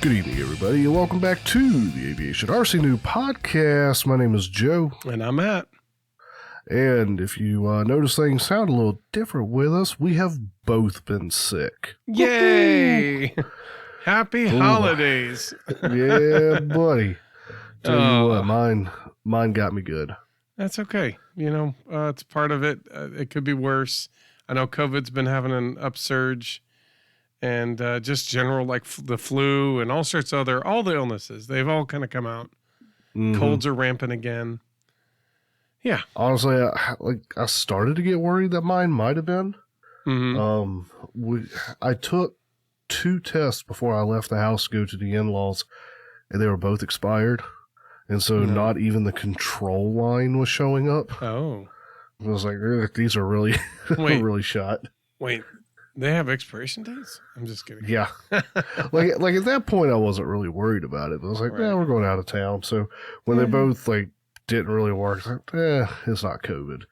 Good evening, everybody, and welcome back to the Aviation RC New podcast. My name is Joe. And I'm Matt. And if you notice things sound a little different with us, we have both been sick. Yay! Happy holidays. Yeah, buddy. Tell you what, mine got me good. That's okay. You know, it's part of it. It could be worse. I know COVID's been having an upsurge. And just general, like the flu and all sorts of all the illnesses. They've all kind of come out. Mm-hmm. Colds are rampant again. Yeah. Honestly, I started to get worried that mine might have been. Mm-hmm. I took 2 tests before I left the house to go to the in-laws, and they were both expired. And so not even the control line was showing up. Oh. I was like, these are really, really shot. Wait. They have expiration dates? I'm just kidding. Yeah. like at that point, I wasn't really worried about it. But I was like, right. Yeah, we're going out of town. So when they both didn't really work, I was like, it's not COVID.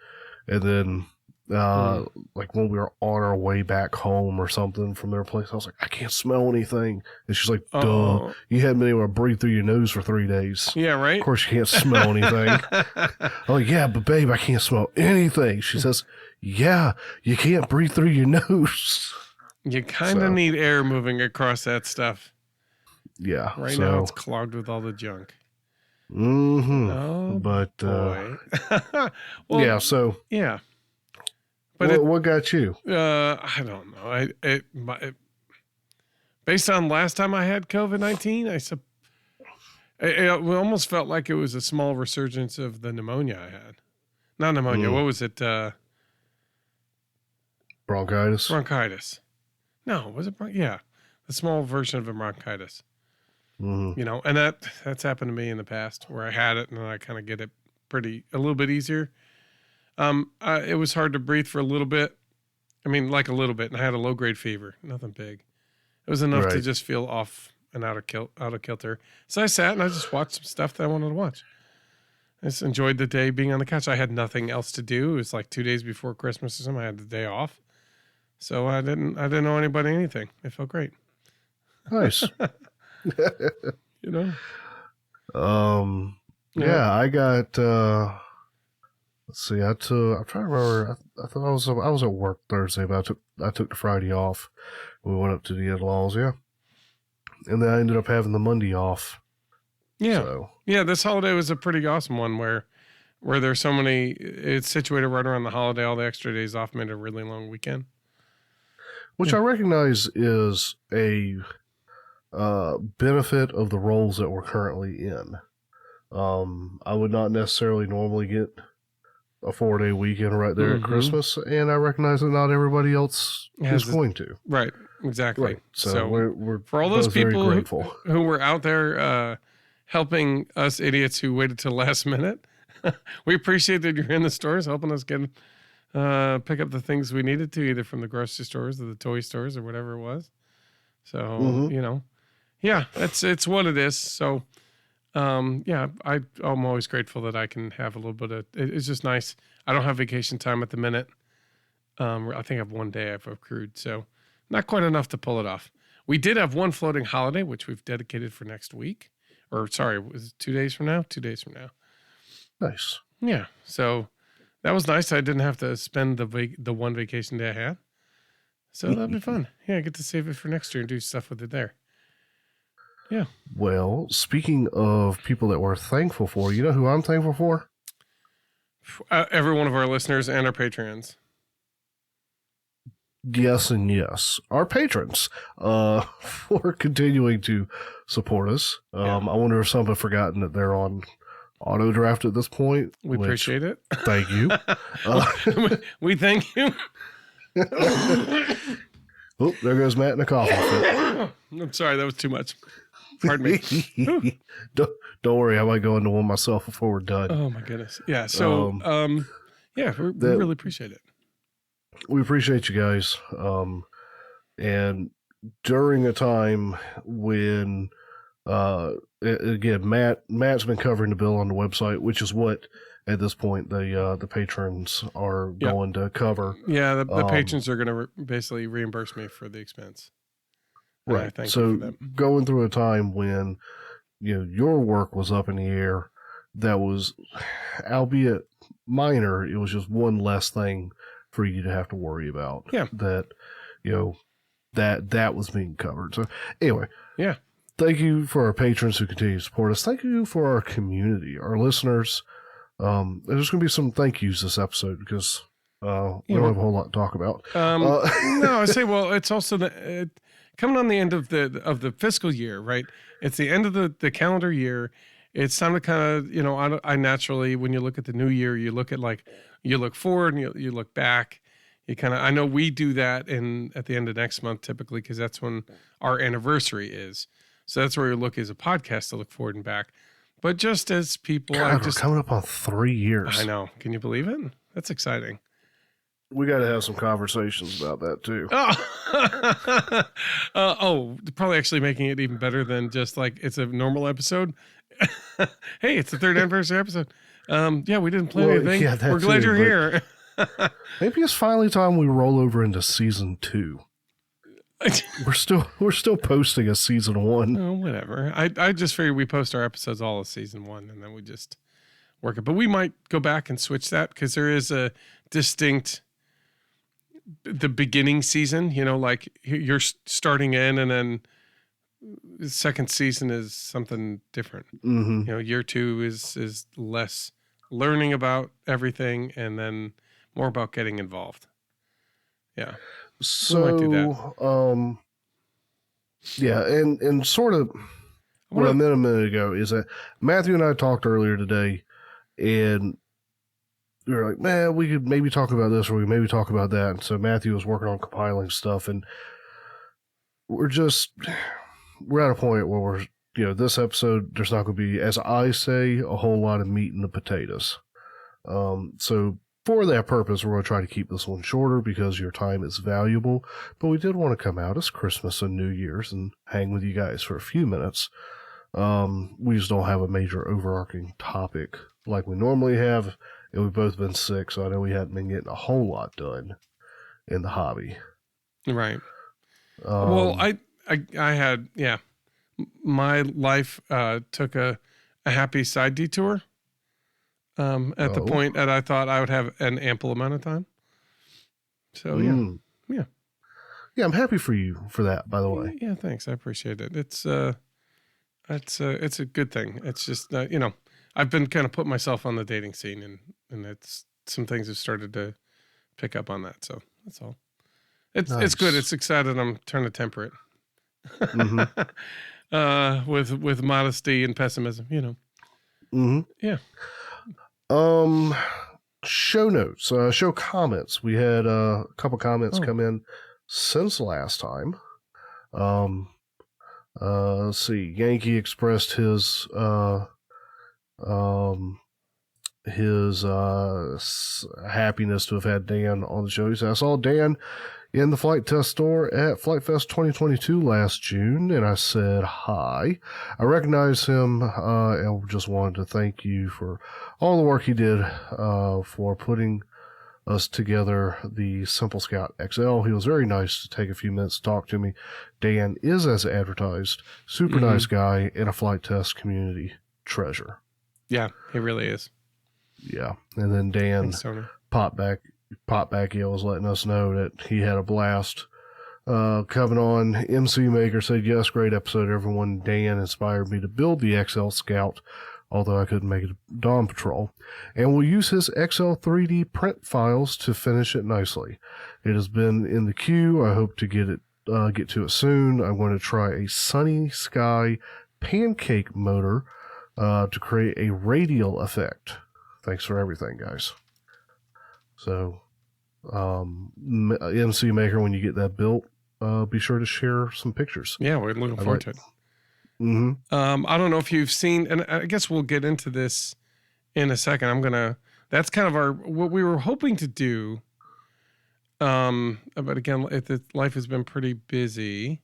And then when we were on our way back home or something from their place, I was like, I can't smell anything. And she's like, duh, you haven't been able to breathe through your nose for 3 days. Yeah, right? Of course you can't smell anything. I'm like, yeah, but babe, I can't smell anything. She says, yeah, you can't breathe through your nose. You kind of need air moving across that stuff. Yeah. Right now it's clogged with all the junk. Mm-hmm. Oh, but, boy. Well, yeah, so. Yeah. But what got you? I don't know. Based on last time I had COVID-19, it almost felt like it was a small resurgence of the pneumonia I had. Not pneumonia. What was it? Bronchitis. Bronchitis. No, was it? Yeah, the small version of a bronchitis. Mm-hmm. You know, and that's happened to me in the past where I had it and then I kind of get it a little bit easier. It was hard to breathe for a little bit. I mean, like a little bit, and I had a low-grade fever. Nothing big. It was enough to just feel off and out of kilter. So I sat and I just watched some stuff that I wanted to watch. I just enjoyed the day being on the couch. I had nothing else to do. It was like 2 days before Christmas or something. I had the day off. So I didn't owe anybody anything. It felt great. Nice. You know? Yeah, I got, let's see, I'm trying to remember, I thought I was at work Thursday, but I took the Friday off. We went up to the in-laws, yeah. And then I ended up having the Monday off. Yeah. So. Yeah, this holiday was a pretty awesome one where there's so many, it's situated right around the holiday, all the extra days off made a really long weekend. Which I recognize is a benefit of the roles that we're currently in. I would not necessarily normally get a 4-day weekend right there at Christmas, and I recognize that not everybody else is going to. Right, exactly. Right. So we're for all those people who were out there helping us idiots who waited till last minute, we appreciate that you're in the stores helping us get pick up the things we needed to, either from the grocery stores or the toy stores or whatever it was. So, you know, yeah, it's what it is. So, yeah, I'm always grateful that I can have a little bit of, it's just nice. I don't have vacation time at the minute. I think I have 1 day I've accrued, so not quite enough to pull it off. We did have one floating holiday, which we've dedicated for next week, or sorry, was it 2 days from now? 2 days from now. Nice. Yeah. So that was nice. I didn't have to spend the one vacation day I had. So that'd be fun. Yeah, I get to save it for next year and do stuff with it there. Yeah. Well, speaking of people that we're thankful for, you know who I'm thankful for? Every one of our listeners and our Patreons. Yes and yes. Our patrons for continuing to support us. I wonder if some have forgotten that they're on auto draft at this point. We appreciate it. Thank you. We thank you. Oh, there goes Matt in a coffin fit. I'm sorry, that was too much. Pardon me. Don't worry, I might go into one myself before we're done. Oh my goodness. Yeah. So, we really appreciate it. We appreciate you guys. And during a time when, again, Matt's been covering the bill on the website, which is what at this point the patrons are going to cover. Yeah, the patrons are going to basically reimburse me for the expense. And I Right. thank you So for that. going through a time when, your work was up in the air, that was, albeit minor, it was just one less thing for you to have to worry about. Yeah. That, that was being covered. So anyway, Yeah. thank you for our patrons who continue to support us. Thank you for our community, our listeners. There's going to be some thank yous this episode because we don't have a whole lot to talk about. No, I say, well, it's also coming on the end of the fiscal year, right? It's the end of the calendar year. It's time to kind of, I naturally, when you look at the new year, you look at you look forward and you look back. You kind of, I know we do that at the end of next month typically because that's when our anniversary is. So that's where you look as a podcast to look forward and back. But just as people, God, we're coming up on 3 years. I know. Can you believe it? That's exciting. We got to have some conversations about that too. Probably actually making it even better than just like it's a normal episode. Hey, it's the 3rd anniversary episode. Yeah, we didn't plan anything. Yeah, we're glad you're here. Maybe it's finally time we roll over into season 2. We're still posting a season 1. Oh, whatever. I just figured we post our episodes all of season 1 and then we just work it. But we might go back and switch that because there is a distinct the beginning season, like you're starting in and then the second season is something different. Mm-hmm. Year 2 is less learning about everything and then more about getting involved. Yeah. So, we might do that. Yeah, and sort of what I meant a minute ago is that Matthew and I talked earlier today, and we were like, man, we could maybe talk about this or we could maybe talk about that. And so Matthew was working on compiling stuff, and we're at a point where we're, this episode, there's not going to be, as I say, a whole lot of meat in the potatoes. So for that purpose, we're going to try to keep this one shorter because your time is valuable. But we did want to come out as Christmas and New Year's and hang with you guys for a few minutes. We just don't have a major overarching topic like we normally have. And we've both been sick, so I know we hadn't been getting a whole lot done in the hobby. Right. Well, I had, my life took a happy side detour at the point that I thought I would have an ample amount of time. So, yeah. Yeah, I'm happy for you for that, by the way. Yeah, thanks. I appreciate it. It's a good thing. It's just, I've been kind of putting myself on the dating scene and it's some things have started to pick up on that. So that's all. It's good. It's exciting. I'm trying to temper it. Mm-hmm. With modesty and pessimism, Mm-hmm. Yeah. Show notes, show comments. We had a couple comments come in since last time. Let's see. Yankee expressed his happiness to have had Dan on the show. He said, I saw Dan in the flight test store at Flight Fest 2022 last June, and I said hi. I recognize him and just wanted to thank you for all the work he did for putting us together the Simple Scout XL. He was very nice to take a few minutes to talk to me. Dan is, as advertised, super nice guy and a flight test community treasure. Yeah, he really is. Yeah, and then Dan popped back in was letting us know that he had a blast coming on. MC Maker said, yes, great episode, everyone. Dan inspired me to build the XL Scout, although I couldn't make it Dawn Patrol, and will use his XL 3D print files to finish it nicely. It has been in the queue. I hope to get to it soon. I'm going to try a Sunny Sky pancake motor to create a radial effect. Thanks for everything, guys. So, MC Maker, when you get that built, be sure to share some pictures. Yeah, we're looking forward to it. Mm-hmm. I don't know if you've seen, and I guess we'll get into this in a second. That's kind of what we were hoping to do. But again, life has been pretty busy.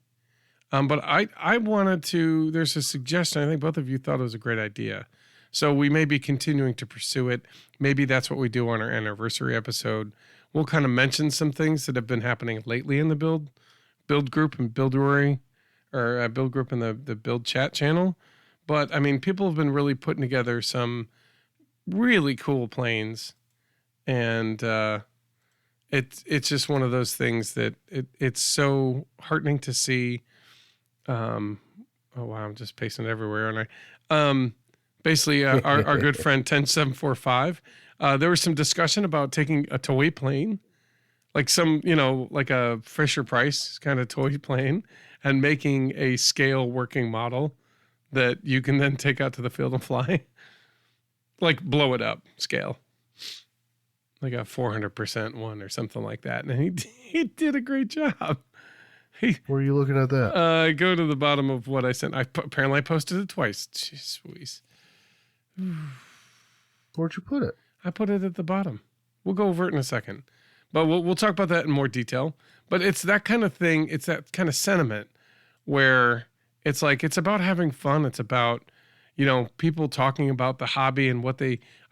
But I wanted to, there's a suggestion. I think both of you thought it was a great idea. So we may be continuing to pursue it. Maybe that's what we do on our anniversary episode. We'll kind of mention some things that have been happening lately in the build group and buildery or build group in the build chat channel. But I mean, people have been really putting together some really cool planes, and it's just one of those things that it's so heartening to see. Oh wow, I'm just pacing everywhere, aren't I? Basically, our good friend 10745. There was some discussion about taking a toy plane, like some, like a Fisher Price kind of toy plane, and making a scale working model that you can then take out to the field and fly, like blow it up scale, like a 400% one or something like that. And he did a great job. Where are you looking at that? Go to the bottom of what I sent. Apparently I posted it twice. Jeez Louise. Where'd you put it? I put it at the bottom. We'll go over it in a second, but we'll talk about that in more detail. But it's that kind of thing. It's that kind of sentiment where it's like, it's about having fun. It's about, people talking about the hobby and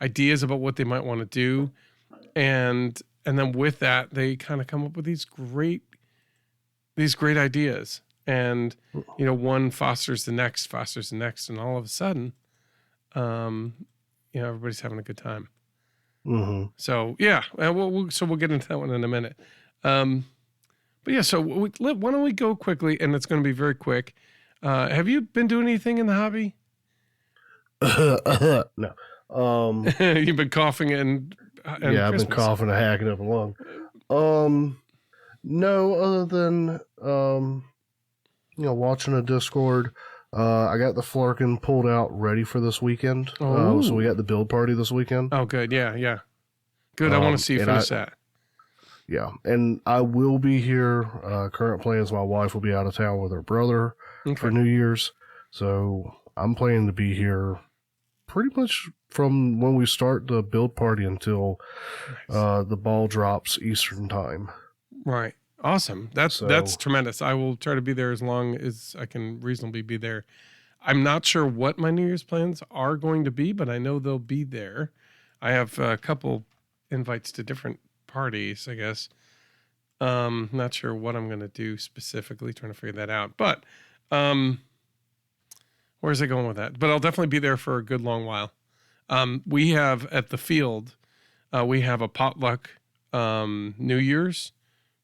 ideas about what they might want to do. And then with that, they kind of come up with these great ideas. And, one fosters the next. And all of a sudden, everybody's having a good time. Mm-hmm. So yeah, we'll get into that one in a minute. But yeah, so why don't we go quickly, and it's going to be very quick. Have you been doing anything in the hobby? No. You've been coughing and yeah, I've been coughing and hacking up a lung. No, other than watching a Discord. I got the Flarkin pulled out ready for this weekend. So we got the build party this weekend. Oh, good. Yeah. Good. I want to see you finish that. Yeah, and I will be here. Current plans, my wife will be out of town with her brother for New Year's. So I'm planning to be here pretty much from when we start the build party until the ball drops Eastern time. Right. Awesome. That's tremendous. I will try to be there as long as I can reasonably be there. I'm not sure what my New Year's plans are going to be, but I know they'll be there. I have a couple invites to different parties, I guess. Not sure what I'm going to do specifically, trying to figure that out. But where's it going with that? But I'll definitely be there for a good long while. We have at the field, we have a potluck New Year's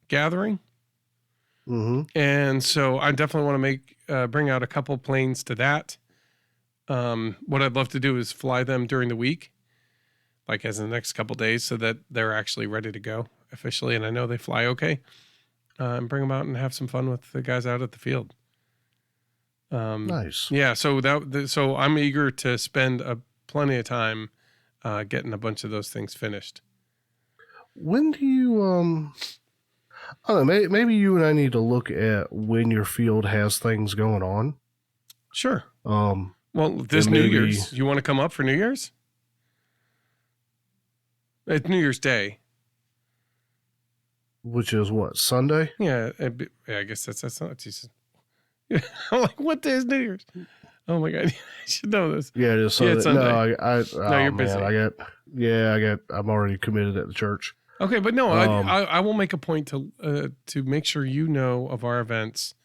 gathering. Mm-hmm. And so I definitely want to bring out a couple planes to that. What I'd love to do is fly them during the week, like as in the next couple days, so that they're actually ready to go officially. And I know they fly okay, and bring them out and have some fun with the guys out at the field. Nice. Yeah. So I'm eager to spend plenty of time, getting a bunch of those things finished. When do you, I don't know, maybe you and I need to look at when your field has things going on. Sure. Well, this New Year's, you want to come up for New Year's? It's New Year's Day. Which is what, Sunday? Yeah, I guess that's not Jesus. I'm like, what day is New Year's? Oh my God, I should know this. Yeah, it is Sunday. Yeah, it's Sunday. No, you're busy. I'm already committed at the church. Okay, but no, I will make a point to make sure you know of our events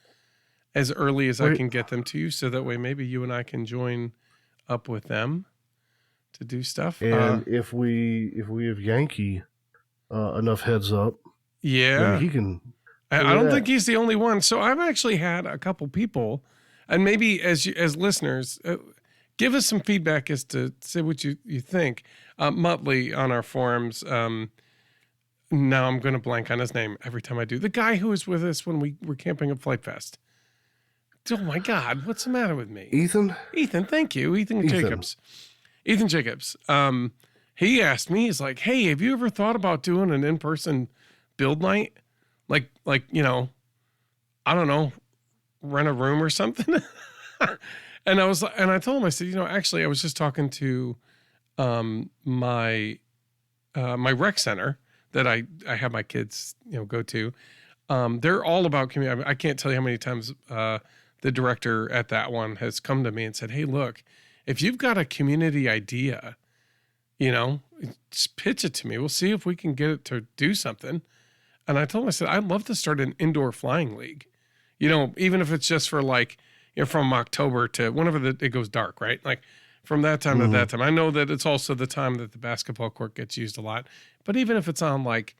as early as I can get them to you, so that way maybe you and I can join up with them to do stuff. And if we have Yankee enough heads up, yeah, he can. I don't think he's the only one. So I've actually had a couple people, and maybe as listeners, give us some feedback as to say what you think. Muttley on our forums. Now I'm going to blank on his name every time I do. The guy who was with us when we were camping at Flight Fest. Oh my God, what's the matter with me? Ethan, thank you. Ethan Jacobs. He asked me, he's like, hey, have you ever thought about doing an in-person build night? Like, I don't know, rent a room or something. And I told him, I said, actually I was just talking to my rec center that I have my kids, go to. They're all about community. I can't tell you how many times the director at that one has come to me and said, hey, look, if you've got a community idea, just pitch it to me. We'll see if we can get it to do something. And I told him, I said, I'd love to start an indoor flying league. even if it's just for like, from October to whenever it goes dark, right? Like from that time to that time. I know that it's also the time that the basketball court gets used a lot, but even if it's on like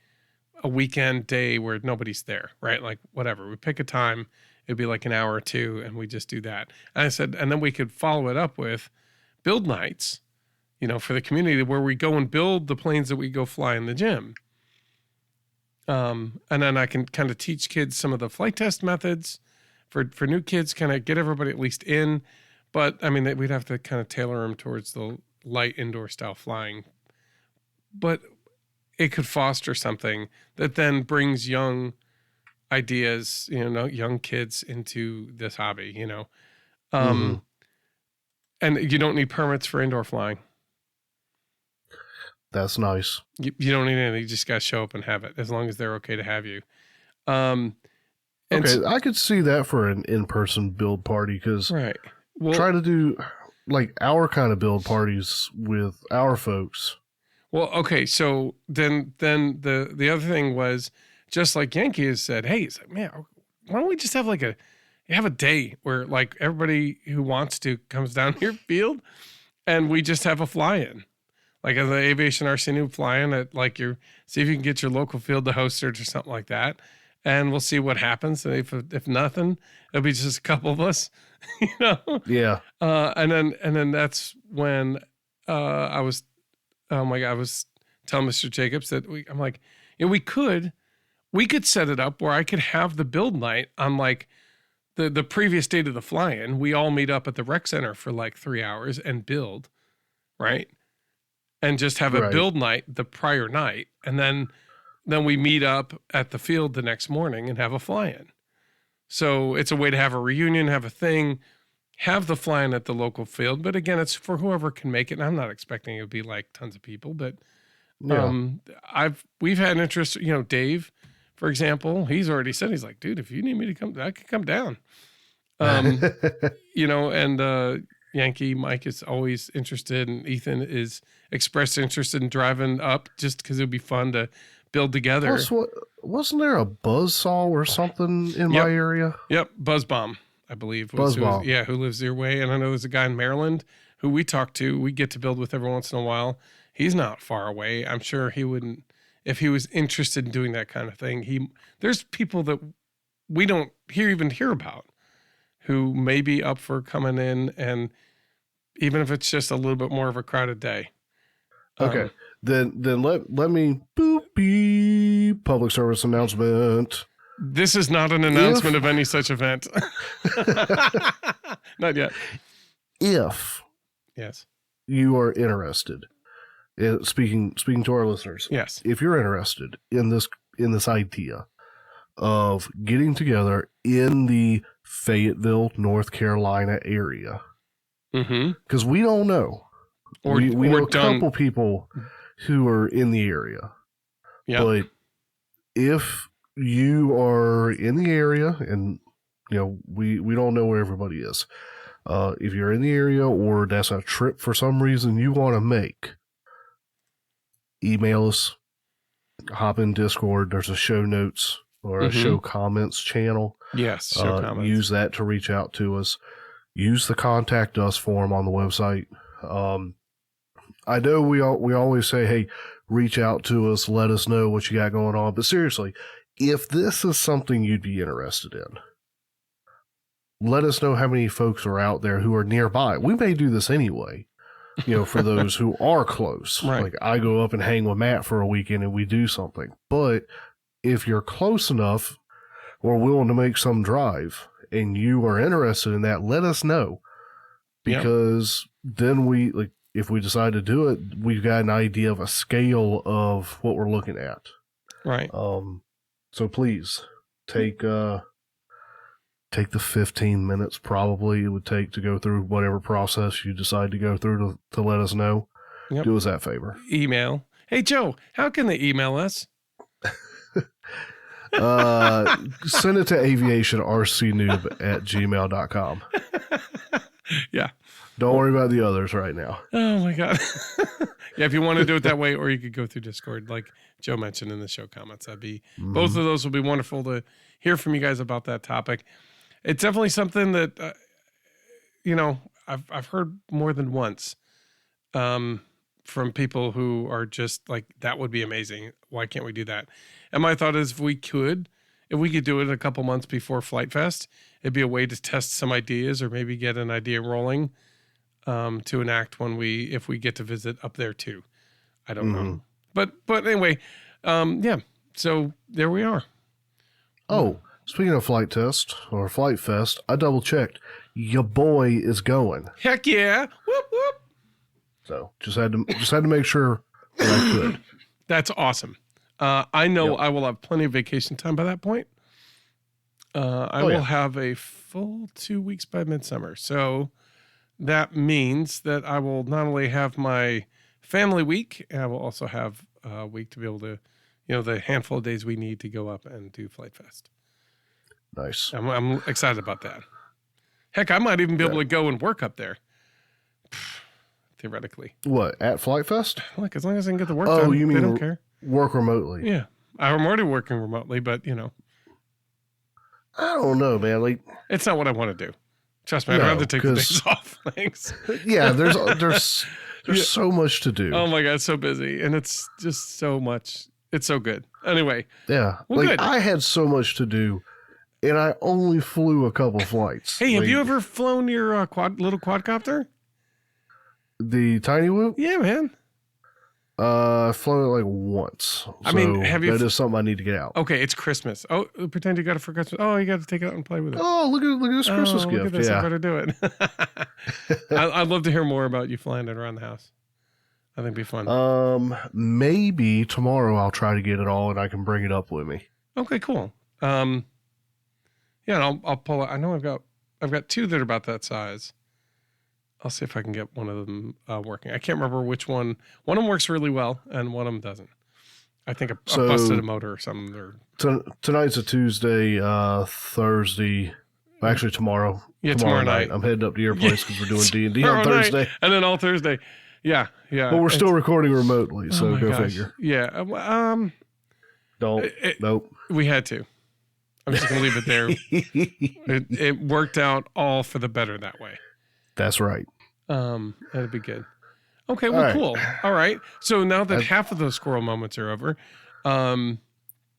a weekend day where nobody's there, right? Like whatever, we pick a time, it'd be like an hour or two, and we just do that. And I said, and then we could follow it up with build nights, for the community where we go and build the planes that we go fly in the gym. And then I can kind of teach kids some of the flight test methods for new kids, kind of get everybody at least in. But I mean, we'd have to kind of tailor them towards the light indoor style flying. But it could foster something that then brings young ideas, young kids into this hobby, And you don't need permits for indoor flying. That's nice. You don't need anything. You just got to show up and have it, as long as they're okay to have you. Okay, I could see that for an in-person build party, because right. Try to do like our kind of build parties with our folks. Well, okay, so then the other thing was, just like Yankee has said, hey, it's like, man, why don't we just have have a day where like everybody who wants to comes down your field, and we just have a fly-in, like as the Aviation RC Noob fly-in at like see if you can get your local field to host it or something like that, and we'll see what happens. And if nothing, it'll be just a couple of us, Yeah. And then that's when I was telling Mr. Jacobs that I'm like, we could set it up where I could have the build night on like the previous day to the fly-in. We all meet up at the rec center for like 3 hours and build, right? And just have a build night the prior night. And then we meet up at the field the next morning and have a fly-in. So it's a way to have a reunion, have a thing, have the fly-in at the local field. But again, it's for whoever can make it. And I'm not expecting it would be like tons of people, but we've had interest, Dave, for example, he's already said, he's like, dude, if you need me to come, I could come down. And Yankee Mike is always interested, and Ethan is expressed interest in driving up just because it would be fun to build together. Wasn't there a buzzsaw or something in my area? Yep, Buzzbomb, I believe. Buzzbomb. Who lives your way. And I know there's a guy in Maryland who we talk to, we get to build with every once in a while. He's not far away. I'm sure he wouldn't, if he was interested in doing that kind of thing. There's people that we don't even hear about who may be up for coming in, and even if it's just a little bit more of a crowded day. Okay, then let me beep public service announcement. This is not an announcement of any such event. Not yet. If you are interested, speaking to our listeners, yes, if you're interested in this idea of getting together in the Fayetteville, North Carolina area, because we don't know, we know a couple people who are in the area, but if you are in the area, and we don't know where everybody is, if you're in the area or that's a trip for some reason you want to make, email us, hop in Discord. There's a show notes or a show comments channel. Yes, show comments. Use that to reach out to us. Use the contact us form on the website. I know we always say, hey, reach out to us, let us know what you got going on. But seriously, if this is something you'd be interested in, let us know how many folks are out there who are nearby. We may do this anyway, for those who are close. Right. Like I go up and hang with Matt for a weekend and we do something. But if you're close enough or willing to make some drive and you are interested in that, let us know. Because then if we decide to do it, we've got an idea of a scale of what we're looking at. Right. So please take the 15 minutes probably it would take to go through whatever process you decide to go through to let us know. Yep. Do us that favor. Email. Hey, Joe, how can they email us? Send it to aviationrcnoob@gmail.com. Yeah. Don't worry about the others right now. Oh my God. Yeah, if you want to do it that way, or you could go through Discord, like Joe mentioned in the show comments. That'd be both of those will be wonderful to hear from you guys about that topic. it's definitely something that, I've heard more than once from people who are just like, that would be amazing. Why can't we do that? And my thought is if we could do it a couple months before Flight Fest, it'd be a way to test some ideas or maybe get an idea rolling to enact if we get to visit up there too. I don't know. But anyway, yeah. So there we are. Oh, speaking of Flight Test or Flight Fest, I double checked. Your boy is going. Heck yeah! Whoop whoop. So just had to make sure that I could. That's awesome. I know I will have plenty of vacation time by that point. I will have a full 2 weeks by midsummer. So that means that I will not only have my family week, I will also have a week to be able to, the handful of days we need to go up and do Flight Fest. Nice. I'm excited about that. Heck, I might even be able to go and work up there. Theoretically. What, at Flight Fest? Look, as long as I can get the work done, you mean they don't care. Work remotely? Yeah. I'm already working remotely, but, I don't know, man. Like, it's not what I want to do. Trust me, I'd rather take the days off. Thanks. Yeah, there's so much to do. Oh my God, it's so busy. And it's just so much. It's so good. Anyway. Yeah. Well, good. I had so much to do, and I only flew a couple flights. Hey, have you ever flown your little quadcopter? The Tiny Whoop? Yeah, man. I've flown it like once. I mean, that is something I need to get out. Okay, it's Christmas. Oh, pretend you got it for Christmas. Oh, you got to take it out and play with it. Oh, look at this Christmas gift. Look at this. Yeah. I better do it. I'd love to hear more about you flying it around the house. I think it'd be fun. Maybe tomorrow I'll try to get it all and I can bring it up with me. Okay, cool. Yeah, and I'll pull it. I know I've got two that are about that size. I'll see if I can get one of them working. I can't remember which one. One of them works really well, and one of them doesn't. I think I busted a motor or something. Tonight's a Tuesday, Thursday. Actually, tomorrow. Yeah, tomorrow night. I'm heading up to your place because we're doing D&D on Thursday. And then all Thursday. Yeah. But we're still recording remotely, so go figure. Yeah. Nope. We had to. I'm just going to leave it there. It worked out all for the better that way. That's right. That'd be good. Okay, well, cool. All right. So now that half of those squirrel moments are over, I was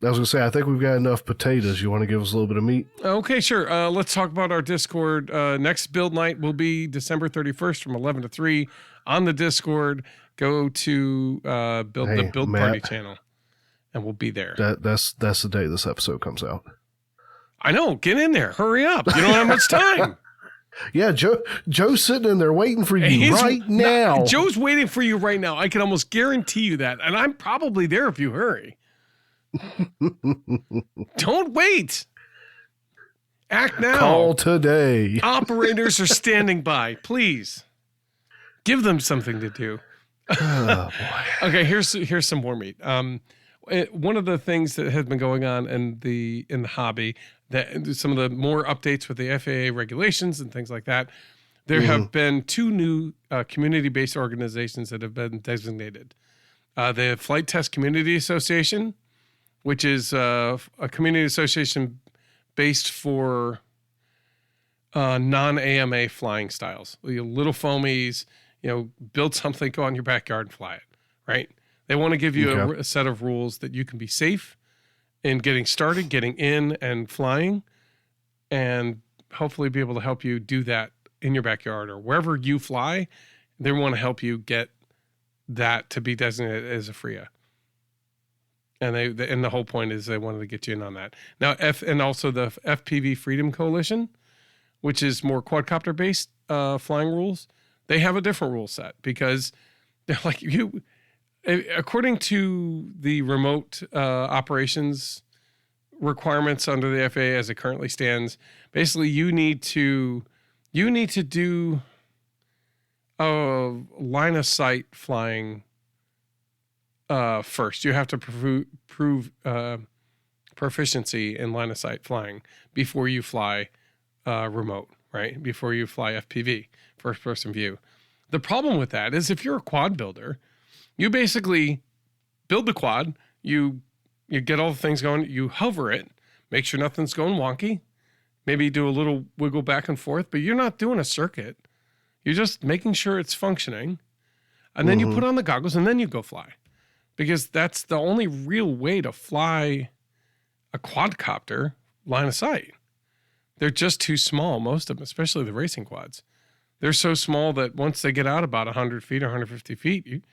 going to say, I think we've got enough potatoes. You want to give us a little bit of meat? Okay, sure. Let's talk about our Discord. Next build night will be December 31st from 11 to 3 on the Discord. Go to the Build Matt, Party channel, and we'll be there. That's the day this episode comes out. I know. Get in there. Hurry up. You don't have much time. Yeah, Joe's sitting in there waiting for you right now. Joe's waiting for you right now. I can almost guarantee you that. And I'm probably there if you hurry. Don't wait. Act now. Call today. Operators are standing by. Please. Give them something to do. Oh, boy. Okay, here's some more meat. One of the things that has been going on in the hobby, that some of the more updates with the FAA regulations and things like that, there have been two new community-based organizations that have been designated. The Flight Test Community Association, which is a community association based for non-AMA flying styles. Little foamies, build something, go out in your backyard and fly it, right? They want to give you a set of rules that you can be safe in getting started, getting in and flying, and hopefully be able to help you do that in your backyard or wherever you fly. They want to help you get that to be designated as a FRIA. And the whole point is they wanted to get you in on that. Now, and also the FPV Freedom Coalition, which is more quadcopter based flying rules, they have a different rule set because they're like according to the remote operations requirements under the FAA as it currently stands, basically you need to do line of sight flying first. You have to prove proficiency in line of sight flying before you fly remote, right? Before you fly FPV, first person view. The problem with that is if you're a quad builder, you basically build the quad, you get all the things going, you hover it, make sure nothing's going wonky, maybe do a little wiggle back and forth, but you're not doing a circuit. You're just making sure it's functioning. And then you put on the goggles and then you go fly. Because that's the only real way to fly a quadcopter line of sight. They're just too small, most of them, especially the racing quads. They're so small that once they get out about 100 feet or 150 feet,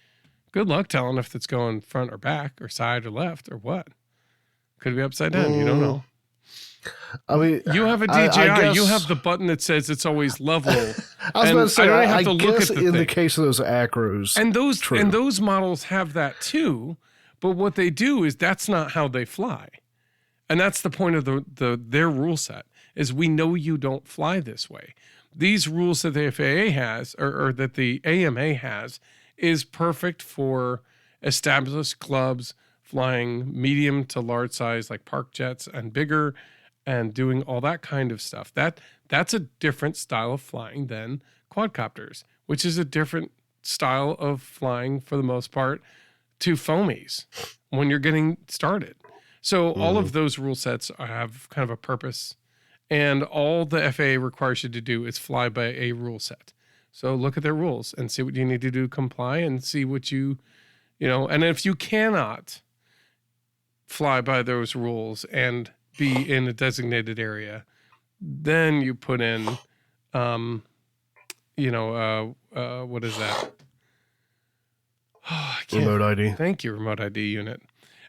good luck telling if it's going front or back or side or left or what. Could be upside down. You don't know. I mean, you have a DJI. You have the button that says it's always level. I was about to say, I don't have to look guess at the in thing. the case of those Acros, and those models have that too. But what they do is that's not how they fly, and that's the point of their rule set. Is we know you don't fly this way. These rules that the FAA has, or that the AMA has, is perfect for established clubs flying medium to large size, like park jets and bigger, and doing all that kind of stuff. That's a different style of flying than quadcopters, which is a different style of flying for the most part to foamies when you're getting started. So all of those rule sets have kind of a purpose. And all the FAA requires you to do is fly by a rule set. So look at their rules and see what you need to do to comply and see what and if you cannot fly by those rules and be in a designated area, then you put in, what is that? Oh, remote ID. Thank you, remote ID unit.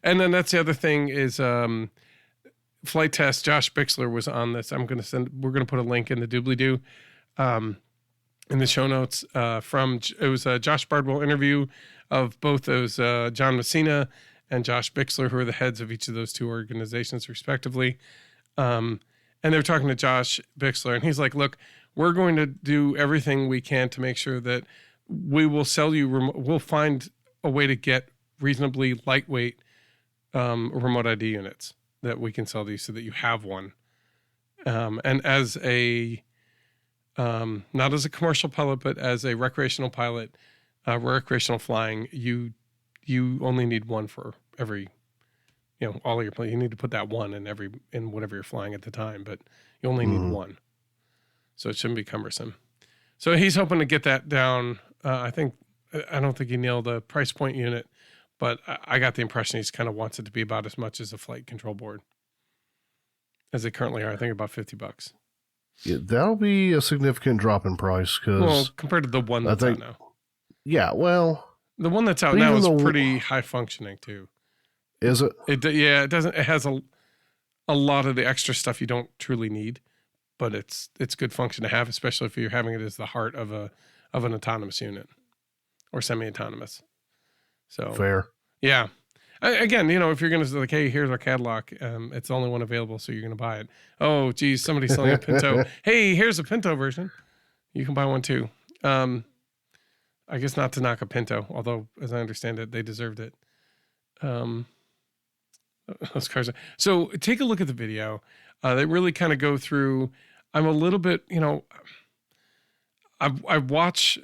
And then that's the other thing is, flight test. Josh Bixler was on this. We're going to put a link in the doobly-doo, in the show notes, it was a Josh Bardwell interview of both those, John Messina and Josh Bixler, who are the heads of each of those two organizations respectively. And they're talking to Josh Bixler and he's like, look, we're going to do everything we can to make sure that we will sell you, we'll find a way to get reasonably lightweight, remote ID units that we can sell these so that you have one. And as not as a commercial pilot, but as a recreational pilot, recreational flying, you only need one for every, all of your planes. You need to put that one in whatever you're flying at the time, but you only need one. So it shouldn't be cumbersome. So he's hoping to get that down. I don't think he nailed the price point unit, but I got the impression he's kind of wants it to be about as much as a flight control board as they currently are. I think about $50. Yeah, that'll be a significant drop in price compared to the one that's out now. Yeah, well, the one that's out now is pretty high functioning too. Is it? It doesn't. It has a lot of the extra stuff you don't truly need, but it's good function to have, especially if you're having it as the heart of an autonomous unit or semi-autonomous. So fair. Yeah. Again, if you're going to say, like, hey, here's our catalog, it's the only one available, so you're going to buy it. Oh, geez, somebody's selling a Pinto. Hey, here's a Pinto version. You can buy one too. I guess not to knock a Pinto, although, as I understand it, they deserved it. Those cars. So take a look at the video. They really kind of go through. I'm a little bit, I watch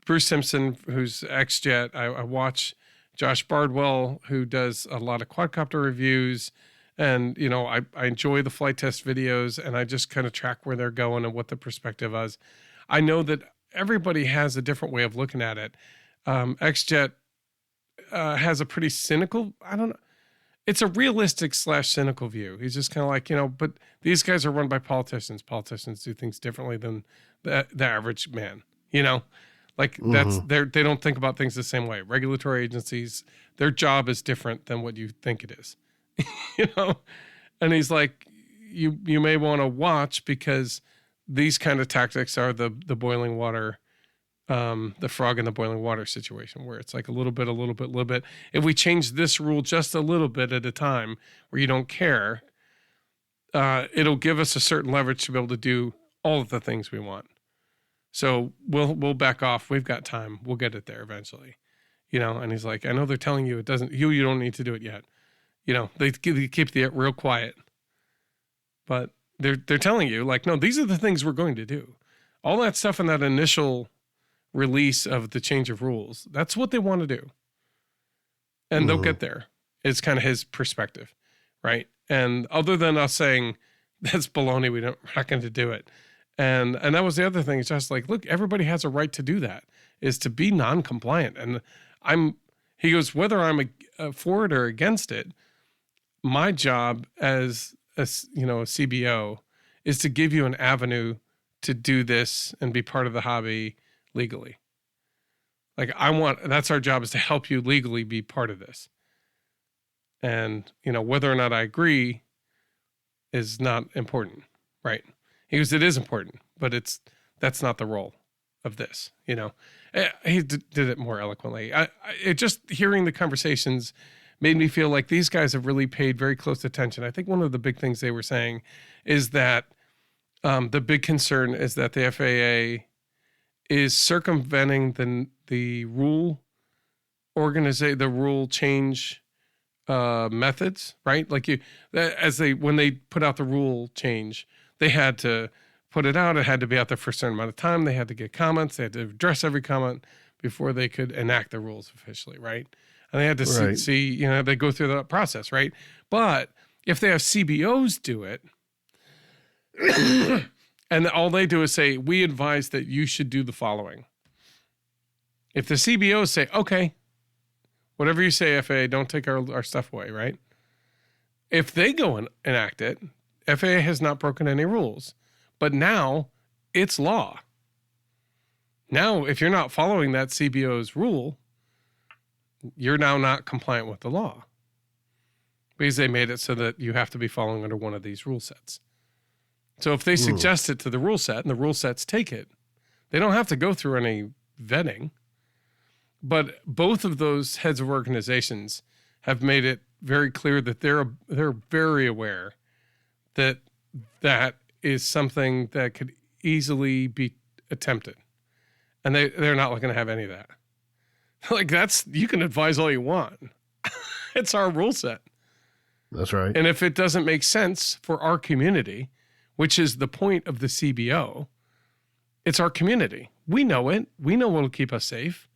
Bruce Simpson, who's ex-Jet. I watch Josh Bardwell, who does a lot of quadcopter reviews. And, I enjoy the flight test videos and I just kind of track where they're going and what the perspective is. I know that everybody has a different way of looking at it. Ex-Jet has a pretty cynical, I don't know. It's a realistic / cynical view. He's just kind of like, but these guys are run by politicians. Politicians do things differently than the average man, that's they don't think about things the same way. Regulatory agencies, their job is different than what you think it is, and he's like, you may want to watch because these kind of tactics are the boiling water, the frog in the boiling water situation where it's like a little bit. If we change this rule just a little bit at a time where you don't care, it'll give us a certain leverage to be able to do all of the things we want. So we'll back off. We've got time. We'll get it there eventually, and he's like, I know they're telling you it doesn't, you don't need to do it yet. They keep it real quiet, but they're telling you like, no, these are the things we're going to do. All that stuff in that initial release of the change of rules, that's what they want to do. And they'll get there. It's kind of his perspective. Right. And other than us saying, that's baloney. We're not going to do it. And that was the other thing. It's just like, look, everybody has a right to do that, is to be non-compliant. And he goes, whether I'm for it or against it, my job as a CBO is to give you an avenue to do this and be part of the hobby legally. Like that's our job, is to help you legally be part of this. And, whether or not I agree is not important. Right. He goes, it is important, but that's not the role of this, He did it more eloquently. It just hearing the conversations made me feel like these guys have really paid very close attention. I think one of the big things they were saying is that the big concern is that the FAA is circumventing the rule change methods, right? Like when they put out the rule change, they had to put it out. It had to be out there for a certain amount of time. They had to get comments. They had to address every comment before they could enact the rules officially, right? And they had to see, they go through that process, right? But if they have CBOs do it, and all they do is say, we advise that you should do the following. If the CBOs say, okay, whatever you say, FAA, don't take our stuff away, right? If they go and enact it, FAA has not broken any rules. But now it's law. Now, if you're not following that CBO's rule, you're now not compliant with the law, because they made it so that you have to be following under one of these rule sets. So if they suggest it to the rule set and the rule sets take it, they don't have to go through any vetting. But both of those heads of organizations have made it very clear that they're very aware that is something that could easily be attempted. And they're not looking to have any of that. Like, you can advise all you want. It's our rule set. That's right. And if it doesn't make sense for our community, which is the point of the CBO, it's our community. We know it. We know what'll keep us safe.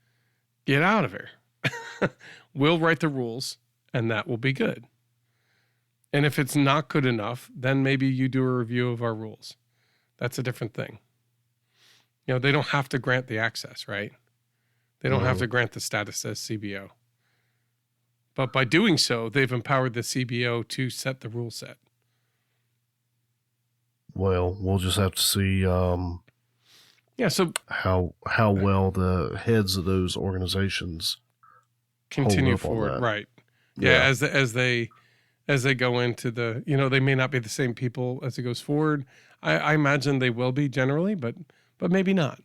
Get out of here. We'll write the rules, and that will be good. And if it's not good enough, then maybe you do a review of our rules. That's a different thing. They don't have to grant the access, right? They don't have to grant the status as CBO. But by doing so, they've empowered the CBO to set the rule set. Well, we'll just have to see so how well the heads of those organizations continue forward, right? Yeah, as they go into the, they may not be the same people as it goes forward. I imagine they will be generally, but maybe not.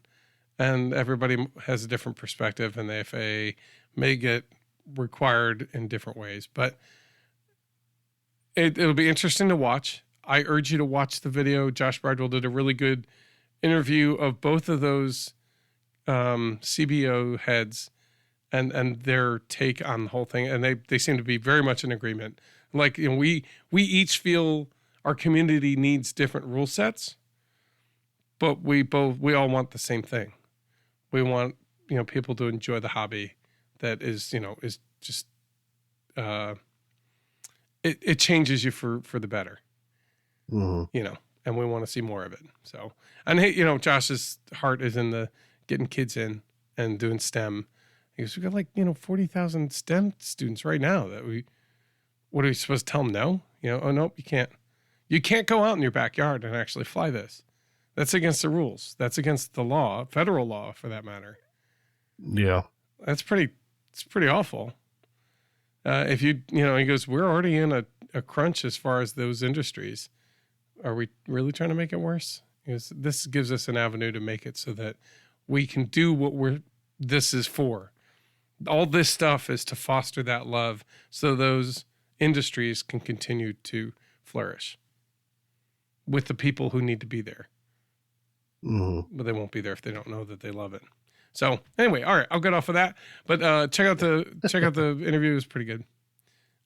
And everybody has a different perspective, and the FAA may get required in different ways. But it'll be interesting to watch. I urge you to watch the video. Josh Bridwell did a really good interview of both of those CBO heads and their take on the whole thing. And they seem to be very much in agreement. Like, we each feel our community needs different rule sets, but we all want the same thing. We want, people to enjoy the hobby that is just, it changes you for the better, and we want to see more of it. So, and hey, Josh's heart is in the getting kids in and doing STEM. He goes, we got like, 40,000 STEM students right now what are we supposed to tell them? No, oh, nope, you can't go out in your backyard and actually fly this. That's against the rules. That's against the law, federal law for that matter. Yeah. It's pretty awful. If he goes, we're already in a crunch as far as those industries. Are we really trying to make it worse? Because this gives us an avenue to make it so that we can do what this is for. All this stuff is to foster that love so those industries can continue to flourish with the people who need to be there. But they won't be there if they don't know that they love it. So anyway, all right, I'll get off of that. But check out the interview. It was pretty good.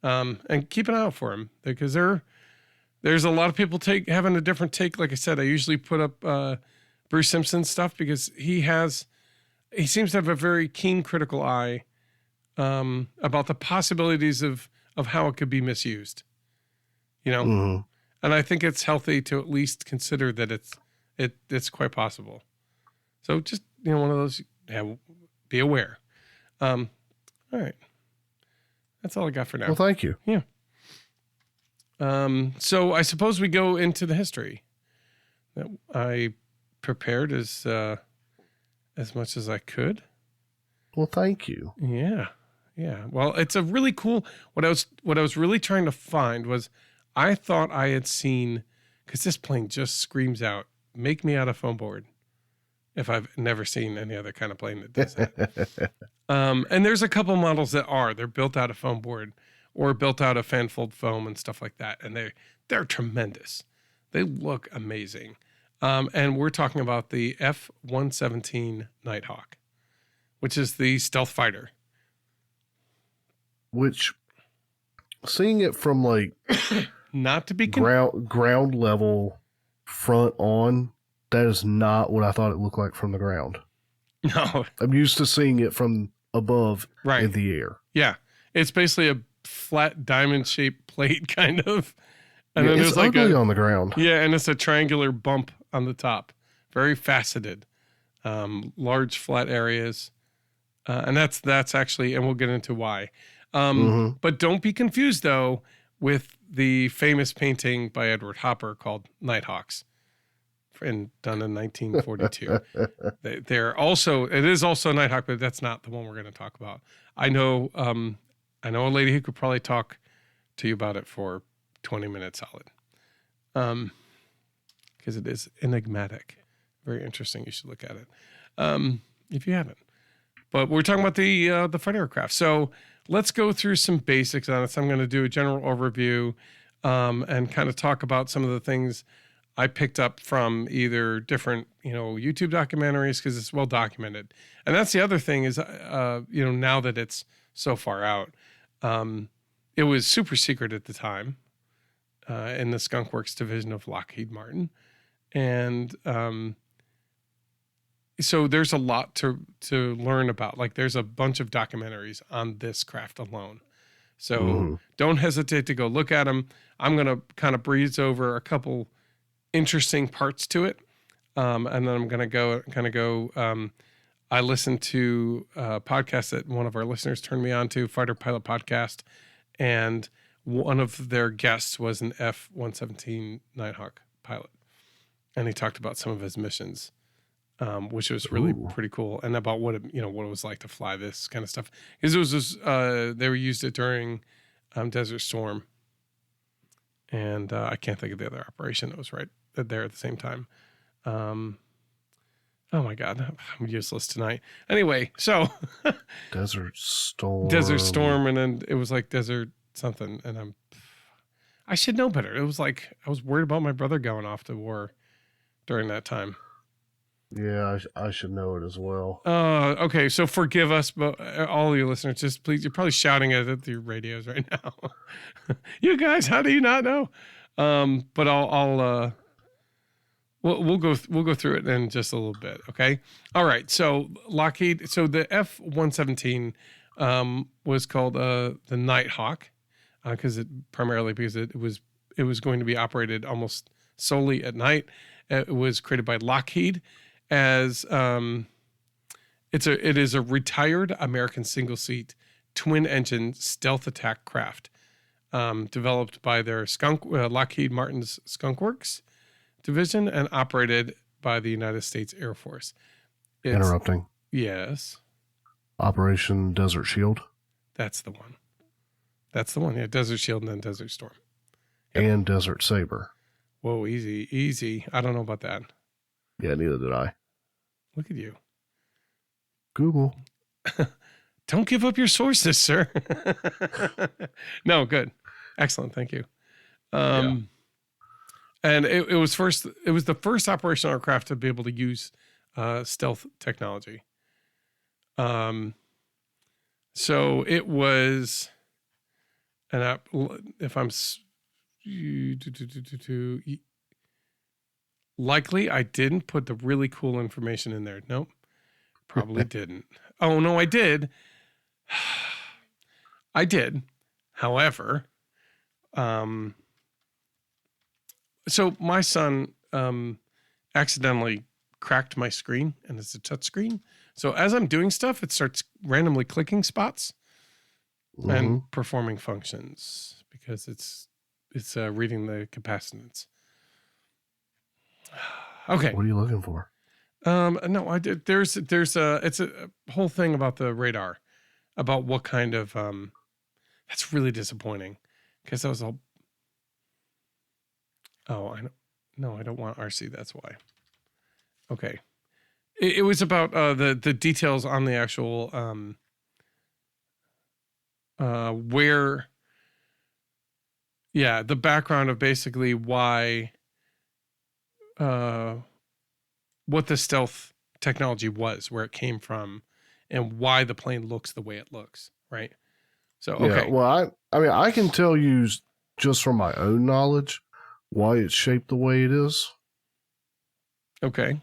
And keep an eye out for him, because there's a lot of people having a different take. Like I said, I usually put up Bruce Simpson stuff because he seems to have a very keen critical eye about the possibilities of how it could be misused. And I think it's healthy to at least consider that it's quite possible. So just, one of those, be aware. All right. That's all I got for now. Well, thank you. Yeah. So I suppose we go into the history that I prepared as much as I could. Well, thank you. Yeah. Yeah. Well, it's a really cool, what I was really trying to find was, I thought I had seen, because this plane just screams out, make me out of foam board, if I've never seen any other kind of plane that does that. And there's a couple models that they're built out of foam board or built out of fanfold foam and stuff like that. And they're tremendous. They look amazing. And we're talking about the F-117 Nighthawk, which is the stealth fighter. Which, seeing it from like not to be ground level front on, that is not what I thought it looked like from the ground. No. I'm used to seeing it from above in the air. Yeah. It's basically a flat diamond-shaped plate, kind of. And then it's ugly on the ground. Yeah, and it's a triangular bump on the top. Very faceted. Large flat areas. And that's actually, and we'll get into why. But don't be confused, though, with the famous painting by Edward Hopper called Nighthawks, and done in 1942. It is also a Nighthawk, but that's not the one we're going to talk about. I know a lady who could probably talk to you about it for 20 minutes solid. Because it is enigmatic. Very interesting. You should look at it. If you haven't. But we're talking about the fighter aircraft. So let's go through some basics on it. So I'm going to do a general overview and kind of talk about some of the things I picked up from either different, YouTube documentaries, because it's well documented. And that's the other thing is, now that it's so far out, it was super secret at the time in the Skunk Works division of Lockheed Martin. And so there's a lot to learn about. Like, there's a bunch of documentaries on this craft alone. So don't hesitate to go look at them. I'm going to kind of breeze over a couple interesting parts to it. And then I'm going to go, I listened to a podcast that one of our listeners turned me on to, Fighter Pilot Podcast. And one of their guests was an F-117 Nighthawk pilot. And he talked about some of his missions, which was really pretty cool. And about what it was like to fly this kind of stuff. Because it was they used it during Desert Storm. And I can't think of the other operation that was right there at the same time. Oh my God, I'm useless tonight. Anyway, so Desert Storm, and then it was like Desert something, and I should know better. It was like I was worried about my brother going off to war during that time. Yeah, I should know it as well. Okay, so forgive us, but all your listeners, just please, you're probably shouting at your radios right now. You guys, how do you not know? But we'll go through it in just a little bit. Okay. All right. So Lockheed. So the F-117 was called the Nighthawk because it was going to be operated almost solely at night. It was created by Lockheed as it is a retired American single seat twin engine stealth attack craft developed by their Lockheed Martin's Skunk Works division and operated by the United States Air Force. Interrupting. Yes. Operation Desert Shield. That's the one. Yeah, Desert Shield and then Desert Storm. Yep. And Desert Saber. Whoa, easy. I don't know about that. Yeah, neither did I. Look at you. Google. Don't give up your sources, sir. No, good. Excellent. Thank you. And it was the first operational aircraft to be able to use stealth technology. So it was if I'm likely, I didn't put the really cool information in there. Nope. Probably didn't. Oh, no, I did. I did. However, So my son accidentally cracked my screen, and it's a touch screen. So as I'm doing stuff, it starts randomly clicking spots Mm-hmm. and performing functions because it's reading the capacitance. Okay. What are you looking for? No, I did. There's it's a whole thing about the radar, about what kind of that's really disappointing because I was all, oh, I don't, no, I don't want RC. That's why. Okay. It was about the details on the actual where, yeah, the background of basically why uh what the stealth technology was, where it came from, and why the plane looks the way it looks, right? So Yeah, okay. well, I mean, I can tell you just from my own knowledge why it's shaped the way it is. Okay.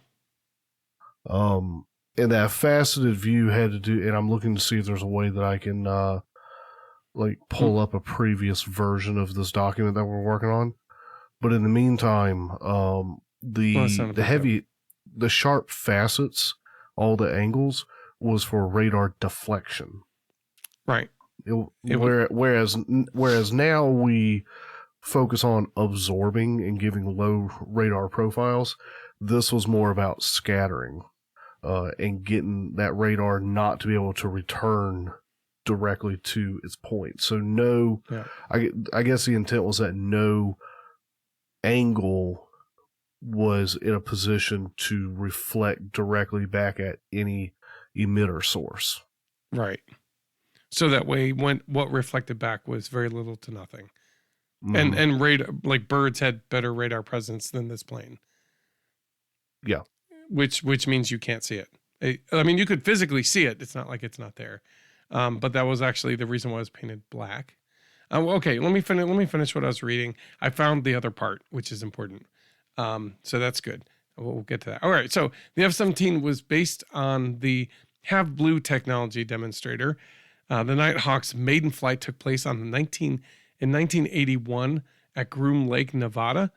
Um, and that faceted view had to do, and I'm looking to see if there's a way that I can like pull up a previous version of this document that we're working on. But in the meantime, the sharp facets, all the angles was for radar deflection. Right. Whereas now we focus on absorbing and giving low radar profiles. This was more about scattering and getting that radar not to be able to return directly to its point. So no, Yeah. I guess the intent was that no angle was in a position to reflect directly back at any emitter source. Right. So that way, when what reflected back was very little to nothing, and radar, like birds had better radar presence than this plane. Yeah. Which means you can't see it. I mean, you could physically see it. It's not like it's not there. But that was actually the reason why it was painted black. Okay, let me finish what I was reading. I found the other part, which is important. So that's good. We'll get to that. All right. So the F-17 was based on the Have Blue technology demonstrator. The Nighthawk's maiden flight took place in 1981 at Groom Lake, Nevada,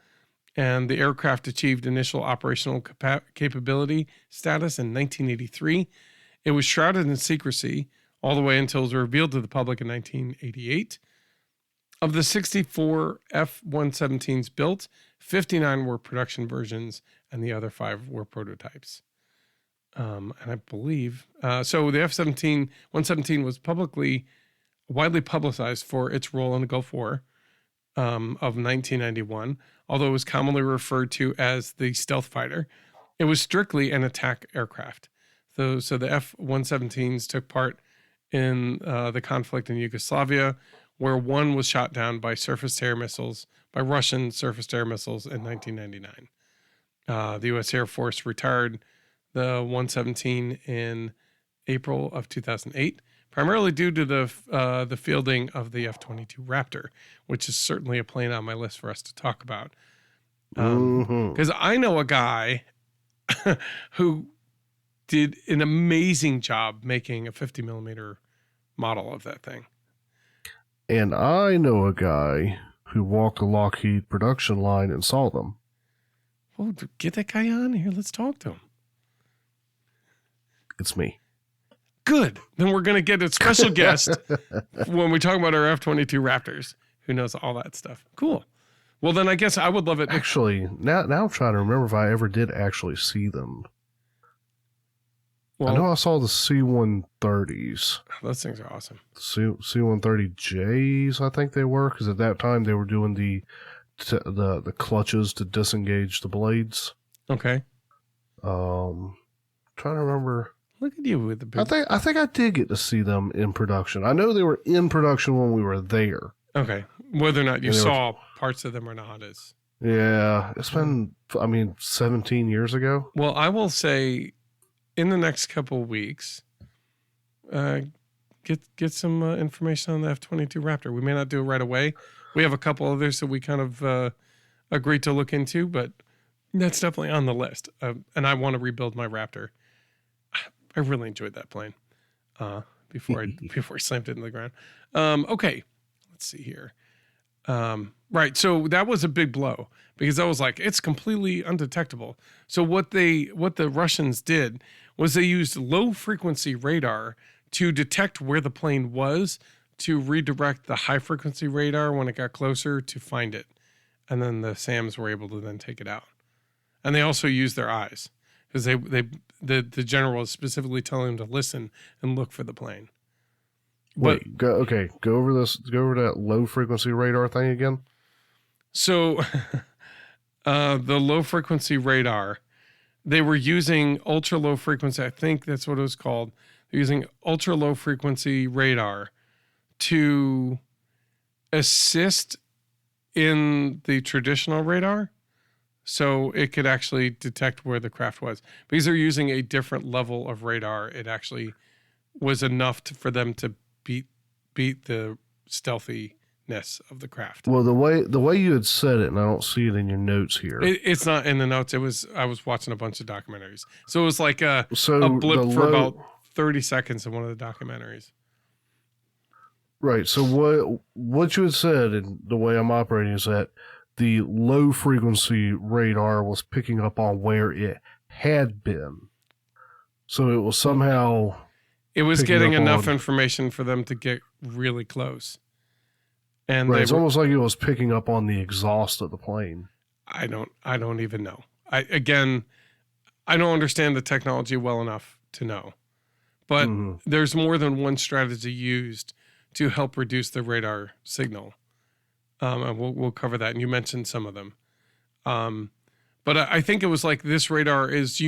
and the aircraft achieved initial operational capability status in 1983. It was shrouded in secrecy all the way until it was revealed to the public in 1988. Of the 64 F-117s built, 59 were production versions, and the other 5 were prototypes. And I believe so. The F-117 was widely publicized for its role in the Gulf War of 1991, although it was commonly referred to as the stealth fighter. It was strictly an attack aircraft. So the F-117s took part in the conflict in Yugoslavia, where one was shot down by Russian surface-to-air missiles in 1999. The U.S. Air Force retired the 117 in April of 2008, primarily due to the fielding of the F-22 Raptor, which is certainly a plane on my list for us to talk about. Because I know a guy who did an amazing job making a 50 millimeter model of that thing. And I know a guy who walked the Lockheed production line and saw them. Well, get that guy on here. Let's talk to him. It's me. Good. Then we're going to get a special guest when we talk about our F-22 Raptors, who knows all that stuff. Cool. Well, then I guess I would love it. Actually, now I'm trying to remember if I ever did actually see them. Well, I know I saw the C-130s. Those things are awesome. C-130Js, I think they were, because at that time they were doing the clutches to disengage the blades. Okay. Trying to remember. Look at you with the big... I think I did get to see them in production. I know they were in production when we were there. Okay. Whether or not you saw parts of them or not is... Yeah. It's been, 17 years ago. Well, I will say in the next couple of weeks, get some information on the F-22 Raptor. We may not do it right away. We have a couple others that we kind of agreed to look into, but that's definitely on the list. And I want to rebuild my Raptor. I really enjoyed that plane before I slammed it in the ground. Okay, let's see here. Right. So that was a big blow because I was like, it's completely undetectable. So what the Russians did was they used low frequency radar to detect where the plane was, to redirect the high frequency radar when it got closer to find it. And then the SAMs were able to then take it out. And they also used their eyes because the general was specifically telling them to listen and look for the plane. Wait, go over that low frequency radar thing again. So the low frequency radar, they were using ultra low frequency. I think that's what it was called. They're using ultra low frequency radar to assist in the traditional radar. So it could actually detect where the craft was. Because they're using a different level of radar, it actually was enough for them to beat the stealthiness of the craft. Well, the way you had said it, and I don't see it in your notes here. It's not in the notes. I was watching a bunch of documentaries, so it was like a blip for about 30 seconds in one of the documentaries. Right. So what you had said, and the way I'm operating, is that the low frequency radar was picking up on where it had been. So it was somehow. It was getting enough information for them to get really close. And right, it's almost like it was picking up on the exhaust of the plane. I don't even know. I don't understand the technology well enough to know. But there's more than one strategy used to help reduce the radar signal. And we'll cover that. And you mentioned some of them. But I think it was like this radar is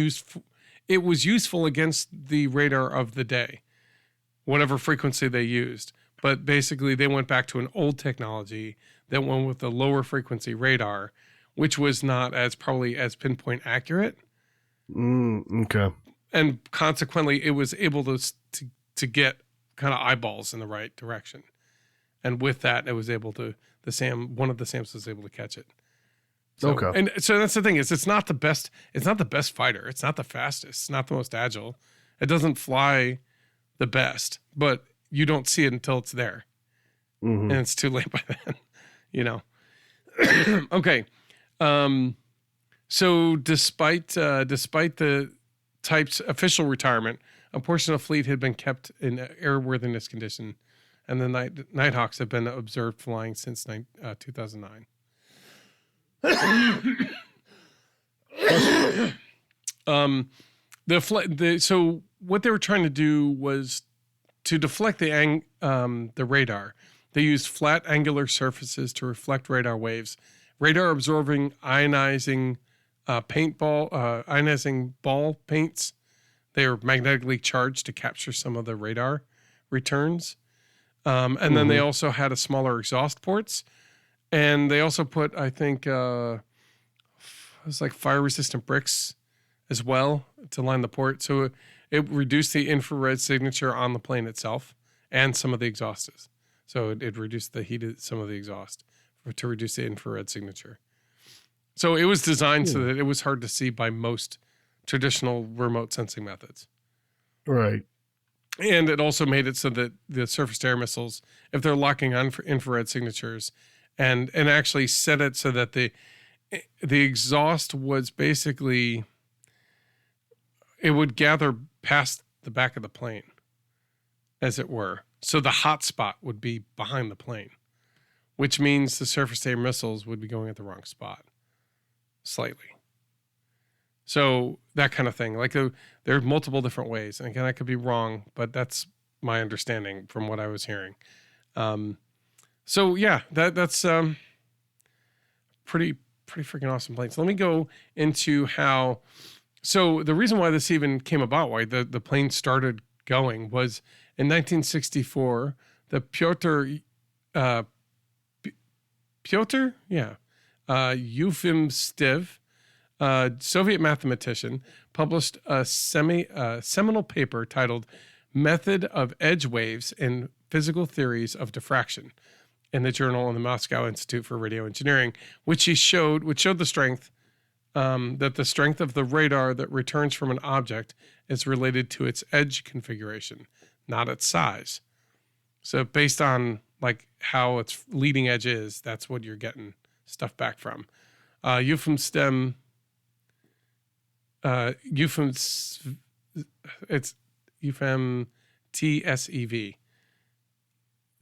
it was useful against the radar of the day, whatever frequency they used. But basically, they went back to an old technology that went with the lower frequency radar, which was not probably as pinpoint accurate. Okay. And consequently, it was able to get kind of eyeballs in the right direction. And with that, it was able to one of the SAMs was able to catch it. So, okay. And so that's the thing is it's not the best fighter. It's not the fastest. It's not the most agile. It doesn't fly the best, but you don't see it until it's there. And it's too late by then, Okay. So despite the type's official retirement, a portion of the fleet had been kept in airworthiness condition, and the Nighthawks have been observed flying since 2009. So what they were trying to do was to deflect the radar. They used flat angular surfaces to reflect radar waves. Radar absorbing ionizing ball paints. They are magnetically charged to capture some of the radar returns. And then they also had a smaller exhaust ports. And they also put, I think, it was like fire-resistant bricks as well to line the port. So it reduced the infrared signature on the plane itself and some of the exhausts. So it reduced the heat of some of the exhaust to reduce the infrared signature. So it was designed so that it was hard to see by most traditional remote sensing methods. Right. And it also made it so that the surface-to-air missiles, if they're locking on for infrared signatures, and actually set it so that the exhaust was basically, it would gather past the back of the plane, as it were. So the hot spot would be behind the plane, which means the surface-to-air missiles would be going at the wrong spot, slightly. So that kind of thing. Like there are multiple different ways. And again, I could be wrong, but that's my understanding from what I was hearing. So yeah, that's pretty freaking awesome plane. So let me go into how. So the reason why this even came about, why the plane started going, was in 1964. The Pyotr Yefimstev, Soviet mathematician, published a seminal paper titled "Method of Edge Waves in Physical Theories of Diffraction" in the journal in the Moscow Institute for Radio Engineering, which showed the strength that the strength of the radar that returns from an object is related to its edge configuration, not its size. So based on like how its leading edge is, that's what you're getting stuff back from. Euphem stem. It's Euphem TSEV.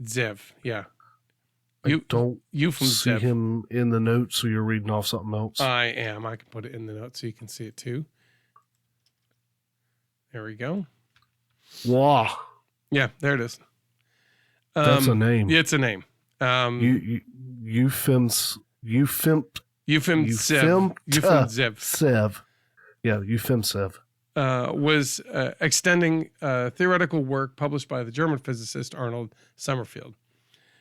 Zev, yeah. I don't Euphem see Zev. him in the notes, so you're reading off something else. I am. I can put it in the notes so you can see it too. There we go. Wow. Yeah, there it is. That's a name. Yeah, it's a name. Euphem Zev. Yeah, Euphem Zev. Was extending theoretical work published by the German physicist Arnold Sommerfeld.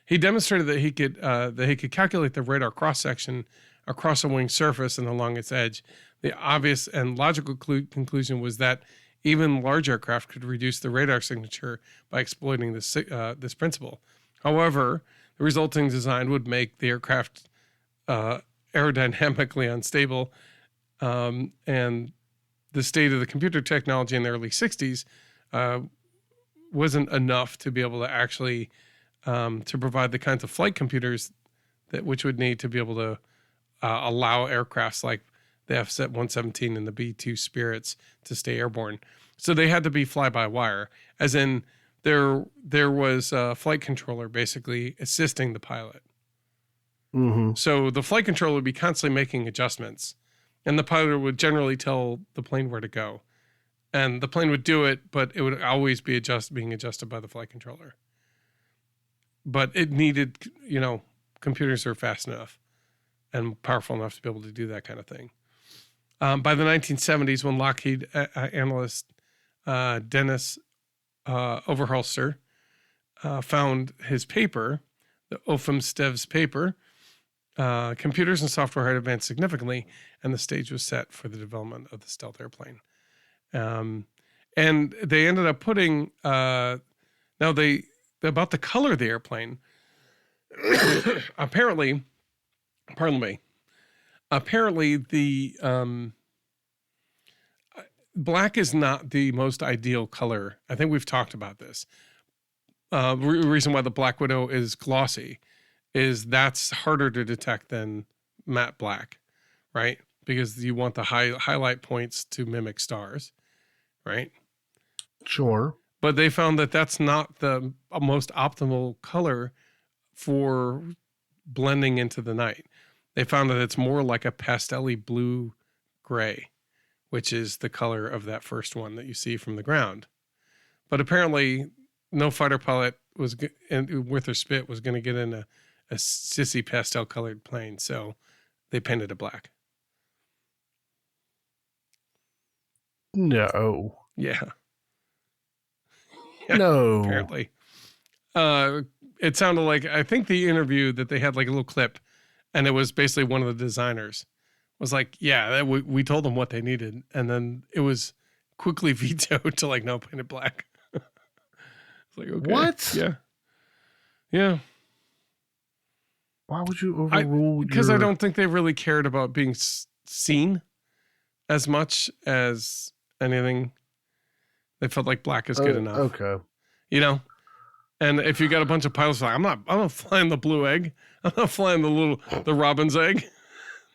He demonstrated that he could calculate the radar cross section across a wing's surface and along its edge. The obvious and logical conclusion was that even large aircraft could reduce the radar signature by exploiting this principle. However, the resulting design would make the aircraft aerodynamically unstable, and the state of the computer technology in the early 60s wasn't enough to be able to actually to provide the kinds of flight computers which would need to be able to allow aircrafts like the F-117 and the B-2 Spirits to stay airborne. So they had to be fly-by-wire, as in there was a flight controller basically assisting the pilot. Mm-hmm. So the flight controller would be constantly making adjustments, and the pilot would generally tell the plane where to go. And the plane would do it, but it would always be being adjusted by the flight controller. But it needed, computers are fast enough and powerful enough to be able to do that kind of thing. By the 1970s, when Lockheed analyst Dennis Overholser found his paper, the Euphem Stev's paper, computers and software had advanced significantly, and the stage was set for the development of the stealth airplane. And they ended up putting about the color of the airplane. Apparently, the black is not the most ideal color. I think we've talked about this. Reason why the Black Widow is glossy is that's harder to detect than matte black, right? Because you want the highlight points to mimic stars, right? Sure. But they found that that's not the most optimal color for blending into the night. They found that it's more like a pastel-y blue gray, which is the color of that first one that you see from the ground. But apparently no fighter pilot worth their spit was going to get in a sissy pastel colored plane. So they painted it black. No. Yeah. No. Apparently. It sounded like, I think the interview that they had like a little clip, and it was basically one of the designers was like, yeah, we told them what they needed. And then it was quickly vetoed to like, no, paint it black. It's like, okay. What? Yeah. Yeah. Why would you overrule? Because I don't think they really cared about being seen as much as anything. They felt like black is good enough. Okay. And if you got a bunch of pilots like, I'm not flying the blue egg. I'm not flying the robin's egg.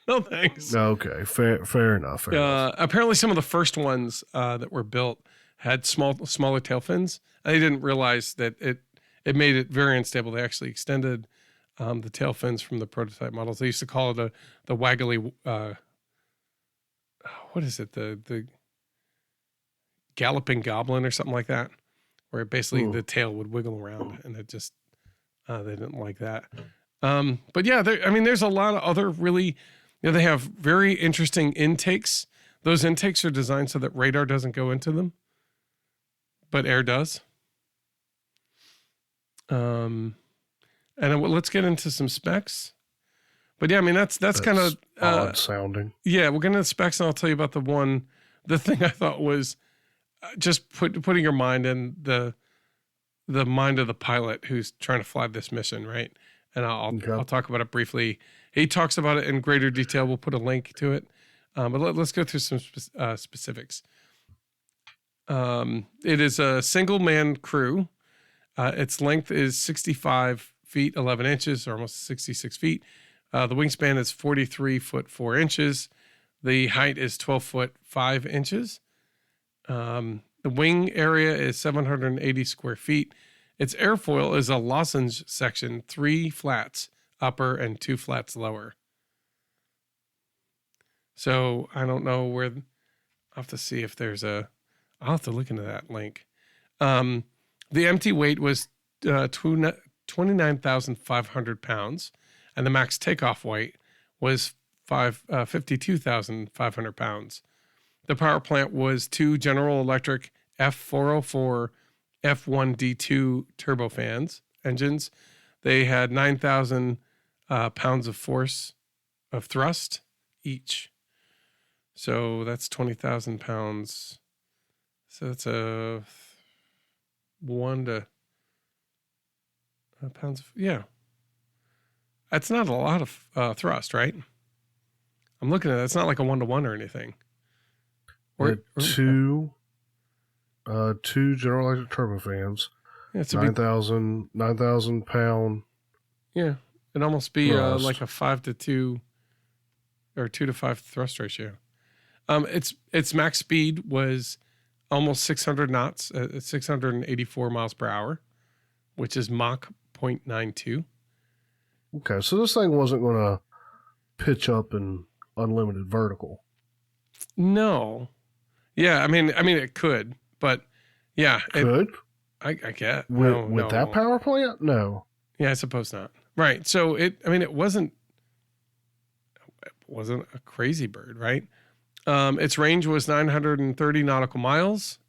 No thanks. Okay. Fair enough. Apparently some of the first ones that were built had smaller tail fins. They didn't realize that it made it very unstable. They actually extended the tail fins from the prototype models. They used to call it the waggly, what is it? The galloping goblin or something like that, where basically the tail would wiggle around, and it just, they didn't like that. But yeah, there's a lot of other really, they have very interesting intakes. Those intakes are designed so that radar doesn't go into them, but air does. And let's get into some specs. But yeah, that's kind of odd sounding. Yeah, we'll get into the specs, and I'll tell you about the thing I thought was just putting your mind in the mind of the pilot who's trying to fly this mission, right? And I'll talk about it briefly. He talks about it in greater detail. We'll put a link to it. But let's go through some specifics. It is a single man crew. Its length is 65 feet 11 inches, or almost 66 feet. The wingspan is 43 foot 4 inches. The height is 12 foot 5 inches. The wing area is 780 square feet. Its airfoil is a lozenge section, 3 flats upper and 2 flats lower. So I don't know where. I'll have to see if there's I'll have to look into that link. The empty weight was 29,500 pounds, and the max takeoff weight was 52,500 pounds. The power plant was 2 General Electric F404 F1D2 turbofans engines. They had 9,000 pounds of force of thrust each. So that's 20,000 pounds. So that's a 1 to pounds. Yeah. That's not a lot of thrust, right? I'm looking at it. It's not like a 1-to-1 or anything. Two General Electric turbofans. Yeah, it's 9,000 pound. Yeah. It'd almost be like a 5 to 2 or 2 to 5 thrust ratio. Its max speed was almost 600 knots, 684 miles per hour, which is Mach 0.92. Okay, so this thing wasn't going to pitch up in unlimited vertical. No. Yeah, I mean, it could, but yeah, could. I get with that power plant. No. Yeah, I suppose not. Right. So it wasn't a crazy bird, right? Its range was 930 nautical miles.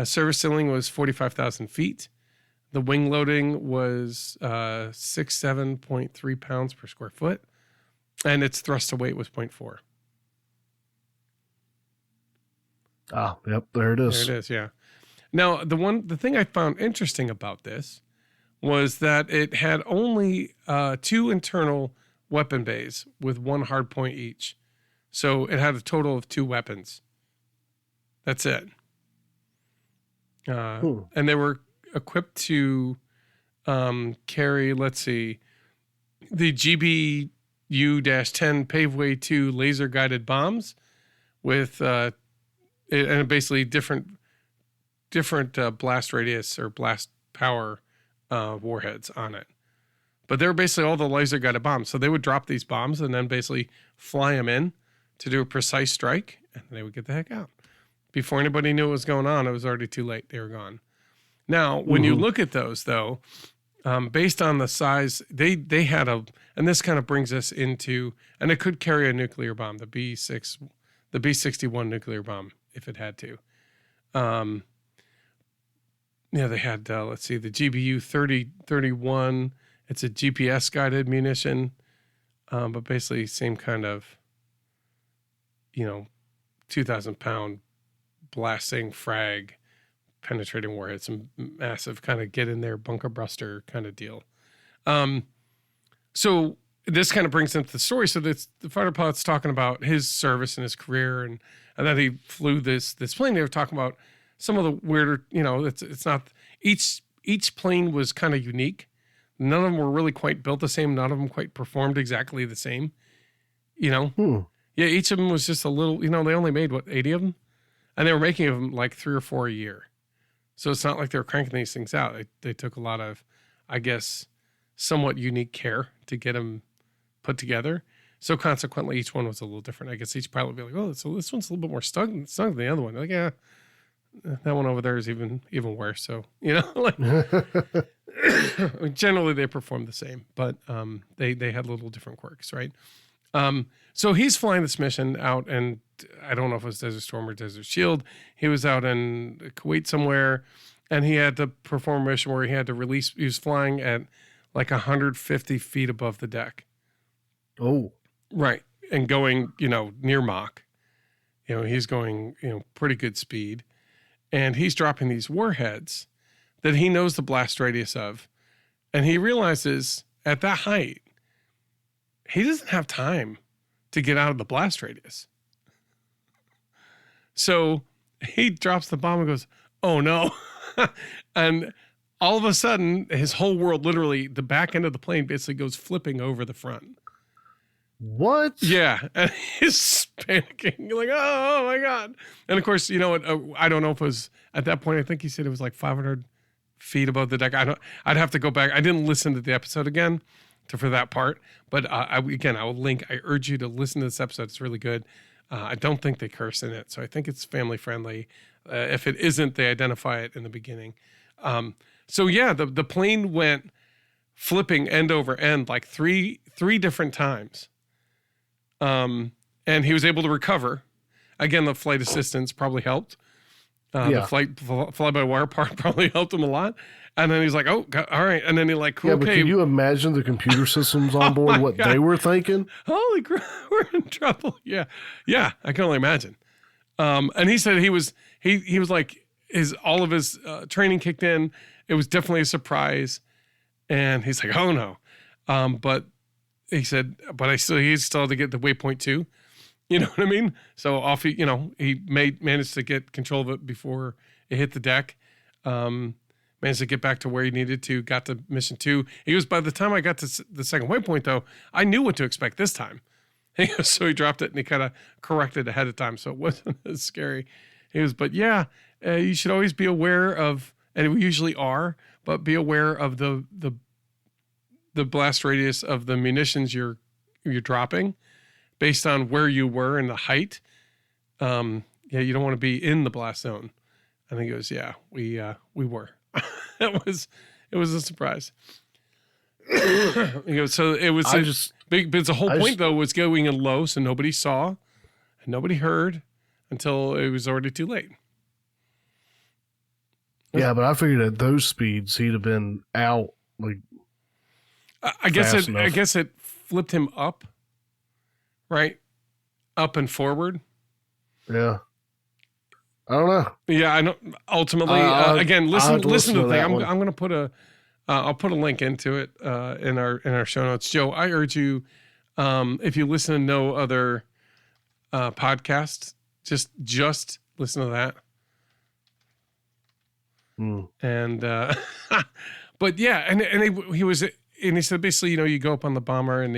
Service ceiling was 45,000 feet. The wing loading was 67.3 pounds per square foot, and its thrust to weight was 0.4. Ah, yep, there it is. There it is, yeah. Now, the thing I found interesting about this was that it had only 2 internal weapon bays with 1 hard point each. So it had a total of 2 weapons. That's it. And they were equipped to carry, let's see, the GBU-10 Paveway 2 laser-guided bombs with and basically different blast radius or blast power warheads on it. But they were basically all the laser-guided bombs. So they would drop these bombs and then basically fly them in to do a precise strike, and they would get the heck out. Before anybody knew what was going on, it was already too late. They were gone. Now, when you look at those, though, based on the size, they had and this kind of brings us into, and it could carry a nuclear bomb, the B-61 nuclear bomb, if it had to. Yeah, they had, let's see, the GBU 3031. It's a GPS-guided munition, but basically same kind of, 2,000-pound blasting frag penetrating warhead, some massive kind of get in there bunker buster kind of deal. So this kind of brings into the story. So the fighter pilot's talking about his service and his career, and that he flew this plane. They were talking about some of the weirder, it's not each plane was kind of unique. None of them were really quite built the same. None of them quite performed exactly the same. Yeah, each of them was just a little, they only made, 80 of them? And they were making of them like 3 or 4 a year. So it's not like they were cranking these things out. They took a lot of, I guess, somewhat unique care to get them put together. So consequently, each one was a little different. I guess each pilot would be like, oh, so this one's a little bit more snug than the other one. Like, yeah, that one over there is even worse. So, generally they performed the same, but they had little different quirks, right? So he's flying this mission out, and I don't know if it was Desert Storm or Desert Shield. He was out in Kuwait somewhere, and he had to perform a mission where he had to release. He was flying at like 150 feet above the deck. Oh, right, and going, near Mach. He's going, pretty good speed, and he's dropping these warheads that he knows the blast radius of, and he realizes at that height, he doesn't have time to get out of the blast radius. So he drops the bomb and goes, oh no. And all of a sudden, his whole world, literally, the back end of the plane basically goes flipping over the front. What? Yeah, and he's panicking, like, oh my God. And of course, you know what? I don't know if it was at that point. I think he said it was like 500 feet above the deck. I'd have to go back. I didn't listen to the episode again for that part, but I will link. I urge you to listen to this episode. It's really good. I don't think they curse in it, so I think it's family friendly. If it isn't, they identify it in the beginning. So yeah, the plane went flipping end over end like three different times. And he was able to recover. Again, the flight assistants probably helped. The fly-by-wire part probably helped him a lot. And then he's like, oh, God, all right. And then he like, yeah, okay. but can you imagine the computer systems on board, what God. they were thinking? Holy crap, we're in trouble. Yeah. Yeah, I can only imagine. And he said he was like, all of his training kicked in. It was definitely a surprise. And he's like, oh no. But he said, but he still had to get the waypoint 2. You know what I mean? So off he managed to get control of it before it hit the deck. Managed to get back to where he needed to, got to mission 2. By the time I got to the second waypoint though, I knew what to expect this time. So he dropped it and he kind of corrected ahead of time. So it wasn't as scary. But yeah, you should always be aware of, and we usually are, but be aware of the blast radius of the munitions you're dropping based on where you were and the height. Yeah, you don't want to be in the blast zone. I think it was, yeah, we were. it was a surprise. So it was big, but the whole point though was going in low so nobody saw and nobody heard until it was already too late. Yeah, but I figured at those speeds he'd have been out like I guess it flipped him up, right? Up and forward. Yeah. I don't know. Yeah, I know. Ultimately, again, listen to the thing. I'm going to put I'll put a link into it in our show notes. Joe, I urge you, if you listen to no other podcasts, just listen to that. And but yeah, and he said basically, you go up on the bomber and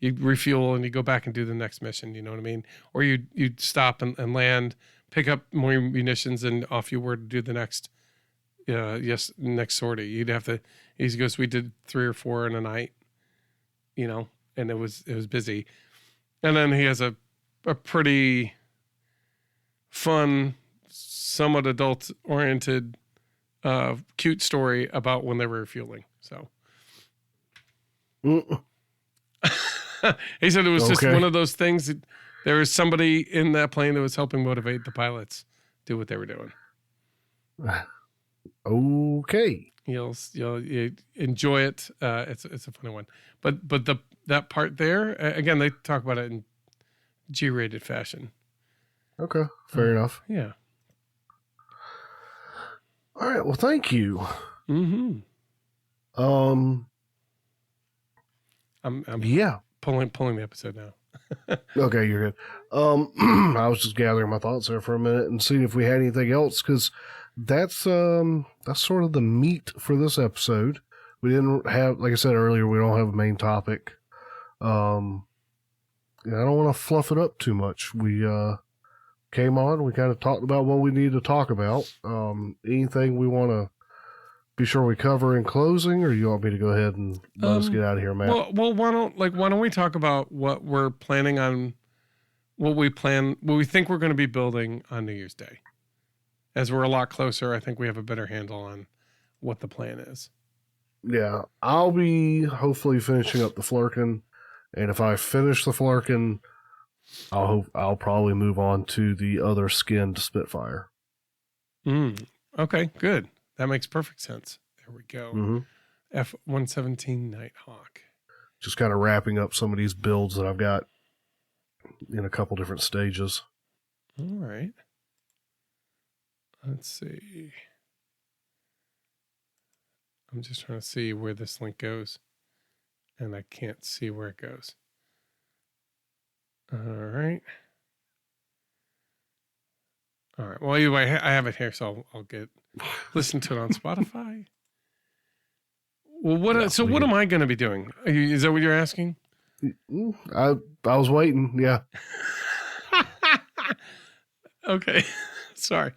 you'd refuel and you go back and do the next mission. You know what I mean? Or you'd stop and land, pick up more munitions, and off you were to do the next next sortie. You'd have to. He goes, we did 3 or 4 in a night, and it was busy. And then he has a pretty fun, somewhat adult oriented, cute story about when they were refueling. So he said it was just one of those things. There was somebody in that plane that was helping motivate the pilots do what they were doing. Okay. You'll enjoy it. It's a funny one, but that part there again, they talk about it in G-rated fashion. Okay, fair enough. Yeah. All right. Well, thank you. Mm-hmm. I'm pulling the episode now. Okay, you're good. I was just gathering my thoughts there for a minute and seeing if we had anything else, because that's sort of the meat for this episode. We didn't have, like I said earlier, we don't have a main topic. I don't want to fluff it up too much. We came on, we kind of talked about what we need to talk about. Anything we want to be sure we cover in closing, or you want me to go ahead and let us get out of here, Matt? Well, why don't we talk about what we're planning on, what we think we're going to be building on New Year's Day. As we're a lot closer, I think we have a better handle on what the plan is. Yeah, I'll be hopefully finishing up the Flurkin, and if I finish the Flurkin, I'll probably move on to the other skinned Spitfire. Okay, good. That makes perfect sense. There we go. Mm-hmm. F-117 Nighthawk. Just kind of wrapping up some of these builds that I've got in a couple different stages. All right. Let's see. I'm just trying to see where this link goes, and I can't see where it goes. All right. Well, anyway, I have it here, so I'll listen to it on Spotify. Well, what am I going to be doing? Is that what you're asking? I was waiting. Yeah. Okay. Sorry.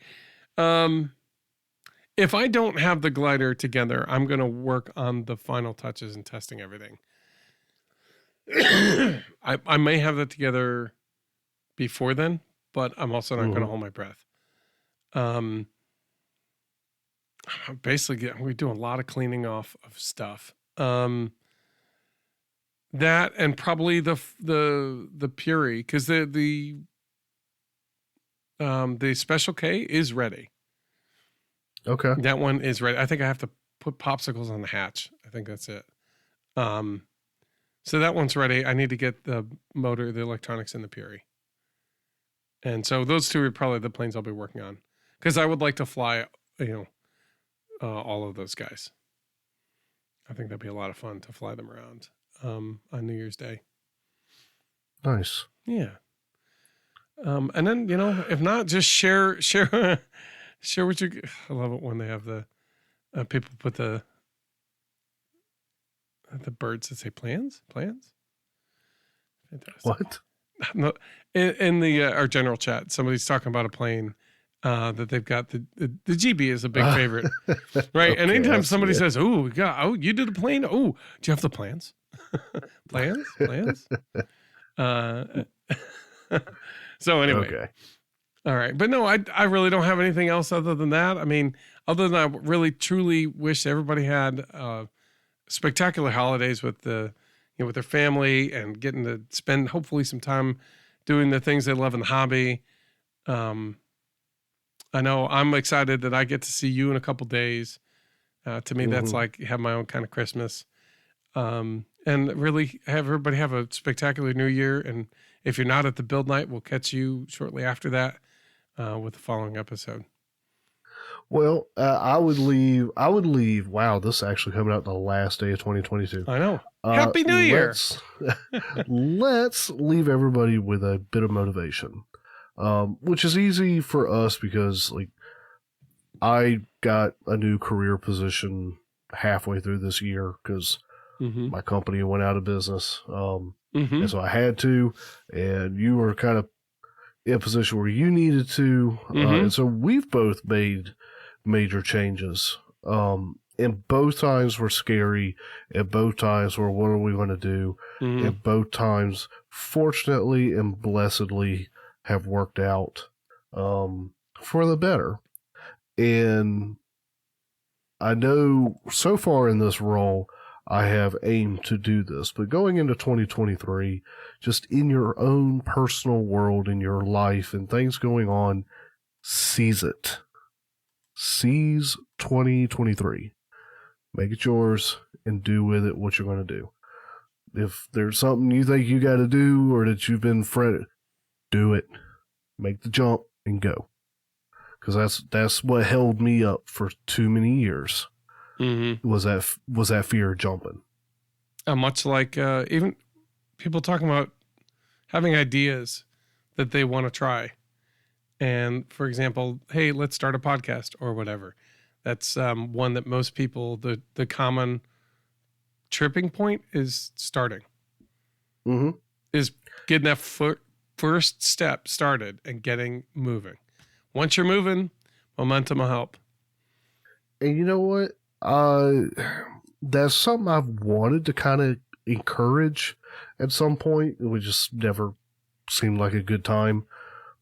If I don't have the glider together, I'm going to work on the final touches and testing everything. I may have that together before then, but I'm also not going to hold my breath. Basically, we do a lot of cleaning off of stuff. That and probably the Puri, because the Special K is ready. Okay. That one is ready. I think I have to put popsicles on the hatch. I think that's it. So that one's ready. I need to get the motor, the electronics in the Puri. And so those two are probably the planes I'll be working on, because I would like to fly, all of those guys. I think that'd be a lot of fun to fly them around on New Year's Day. Nice. Yeah. And then, if not, just share what you. I love it when they have the people put the birds that say plans. Fantastic. What? No, in the our general chat, somebody's talking about a plane that they've got. The GB is a big favorite, right? Okay, and anytime somebody says, "Oh, you did a plane? Oh, do you have the plans? plans?" So anyway, okay. All right, but no, I really don't have anything else other than that. I mean, other than I really truly wish everybody had spectacular holidays with with their family and getting to spend hopefully some time doing the things they love in the hobby. I know I'm excited that I get to see you in a couple days. To me, that's like have my own kind of Christmas. And really have everybody have a spectacular New Year. And if you're not at the build night, we'll catch you shortly after that with the following episode. Well, I would leave. Wow, this is actually coming out the last day of 2022. I know. Happy New Year. Let's leave everybody with a bit of motivation, which is easy for us because, like, I got a new career position halfway through this year because my company went out of business, and so I had to. And you were kind of in a position where you needed to, and so we've both made major changes. And both times were scary, and both times were what are we going to do? And both times, fortunately and blessedly, have worked out for the better. And I know so far in this role, I have aimed to do this, but going into 2023, just in your own personal world, in your life, and things going on, seize it. Seize 2023. Make it yours and do with it what you're going to do. If there's something you think you got to do or that you've been fretted, do it. Make the jump and go. Because that's what held me up for too many years. Was that fear of jumping. Much like even people talking about having ideas that they want to try. And for example, hey, let's start a podcast or whatever. That's one that most people, the common tripping point is starting. Is getting that first step started and getting moving. Once you're moving, momentum will help. And you know what? That's something I've wanted to kind of encourage at some point. It would just never seemed like a good time.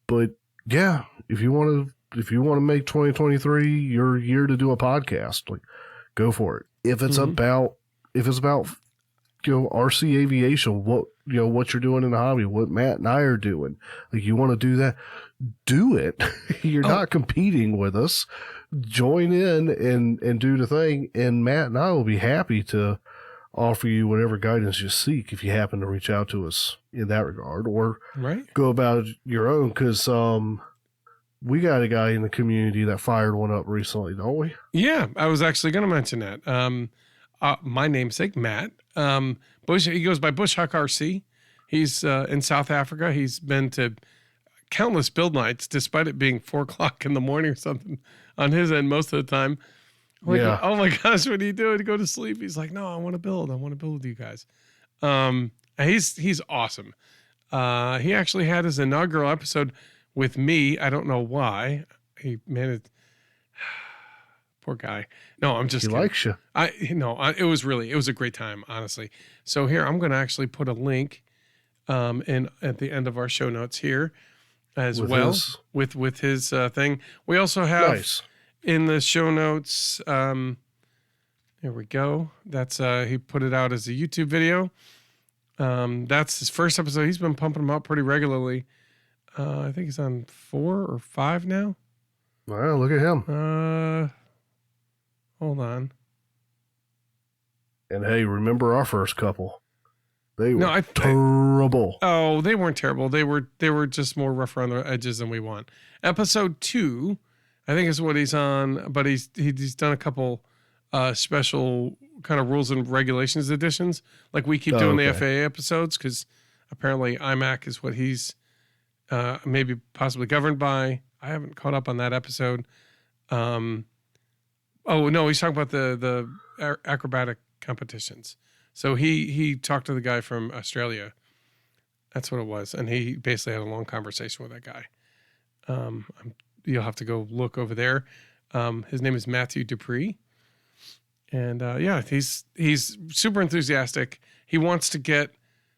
But yeah, if you want to make 2023 your year to do a podcast, like, go for it. If it's about RC Aviation, what you're doing in the hobby, what Matt and I are doing, like, you want to do that, do it. You're not competing with us. Join in and do the thing, and Matt and I will be happy to offer you whatever guidance you seek if you happen to reach out to us in that regard, or go about your own, because we got a guy in the community that fired one up recently, don't we? Yeah, I was actually going to mention that. My namesake, Matt, Bush, he goes by Bush Huck RC. He's in South Africa. He's been to countless build nights, despite it being 4:00 in the morning or something on his end most of the time. Like, Yeah. oh my gosh, what are you doing? Go to sleep. He's like, no, I want to build. I want to build with you guys. He's awesome. He actually had his inaugural episode with me. I don't know why. He managed. Poor guy. No, I'm just He kidding. likes you. It was a great time, honestly. So here, I'm going to actually put a link in at the end of our show notes here as With well his- with his thing. We also have Nice. in the show notes. Here we go. That's he put it out as a YouTube video. That's his first episode. He's been pumping them out pretty regularly. I think he's on 4 or 5 now. Well, look at him. Hold on. And hey, remember our first couple? They were I terrible. Oh, they weren't terrible. They were just more rough around the edges than we want. Episode 2, I think is what he's on, but he's done a couple special kind of rules and regulations editions. Like we keep doing the FAA episodes because apparently IMAC is what he's maybe possibly governed by. I haven't caught up on that episode. Oh no, he's talking about the acrobatic competitions. So he talked to the guy from Australia. That's what it was, and he basically had a long conversation with that guy. You'll have to go look over there. His name is Matthew Dupree, and he's super enthusiastic. He wants to get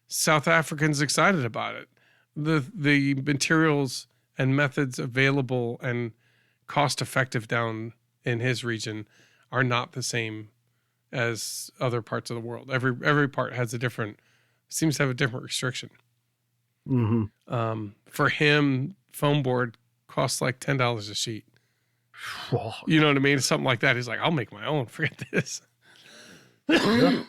South Africans excited about it. The materials and methods available and cost effective down in his region are not the same as other parts of the world. Every part has seems to have a different restriction. Mm-hmm. For him, foam board costs like $10 a sheet. Oh. You know what I mean? Something like that. He's like, I'll make my own. Forget this. Yeah.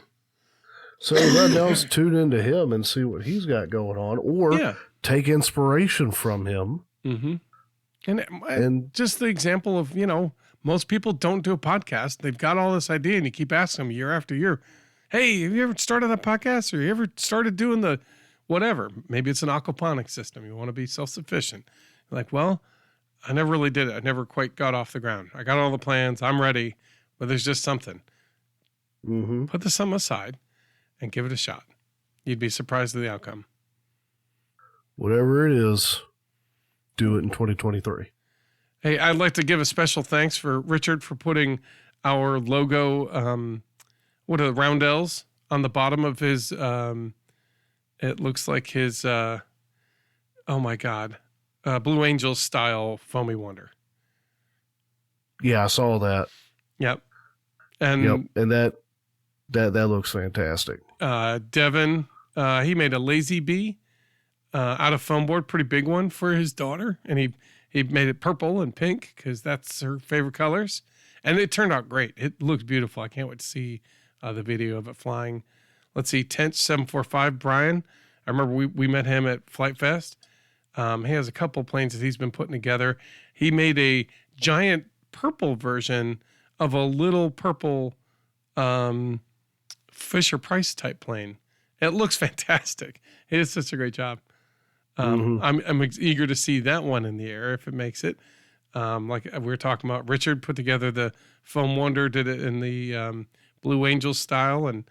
So then now let's tune into him and see what he's got going on, or take inspiration from him. Mm-hmm. And just the example of, most people don't do a podcast. They've got all this idea and you keep asking them year after year, hey, have you ever started a podcast, or you ever started doing the whatever? Maybe it's an aquaponics system. You want to be self-sufficient. You're like, well, I never really did it. I never quite got off the ground. I got all the plans. I'm ready, but there's just something. Mm-hmm. Put the sum aside and give it a shot. You'd be surprised at the outcome. Whatever it is, do it in 2023. Hey, I'd like to give a special thanks for Richard for putting our logo, what are the roundels on the bottom of his, it looks like his, oh my God, Blue Angel style Foamy Wonder. Yeah, I saw that. Yep. And that looks fantastic. Devin, he made a Lazy Bee out of foam board, pretty big one for his daughter, and he made it purple and pink because that's her favorite colors, and it turned out great. It looks beautiful. I can't wait to see the video of it flying. Let's see, Tench 745 Brian. I remember we met him at Flight Fest. He has a couple planes that he's been putting together. He made a giant purple version of a little purple Fisher Price type plane. It looks fantastic. It is such a great job. I'm eager to see that one in the air if it makes it. Like we were talking about, Richard put together the Foam Wonder, did it in the Blue Angel style, and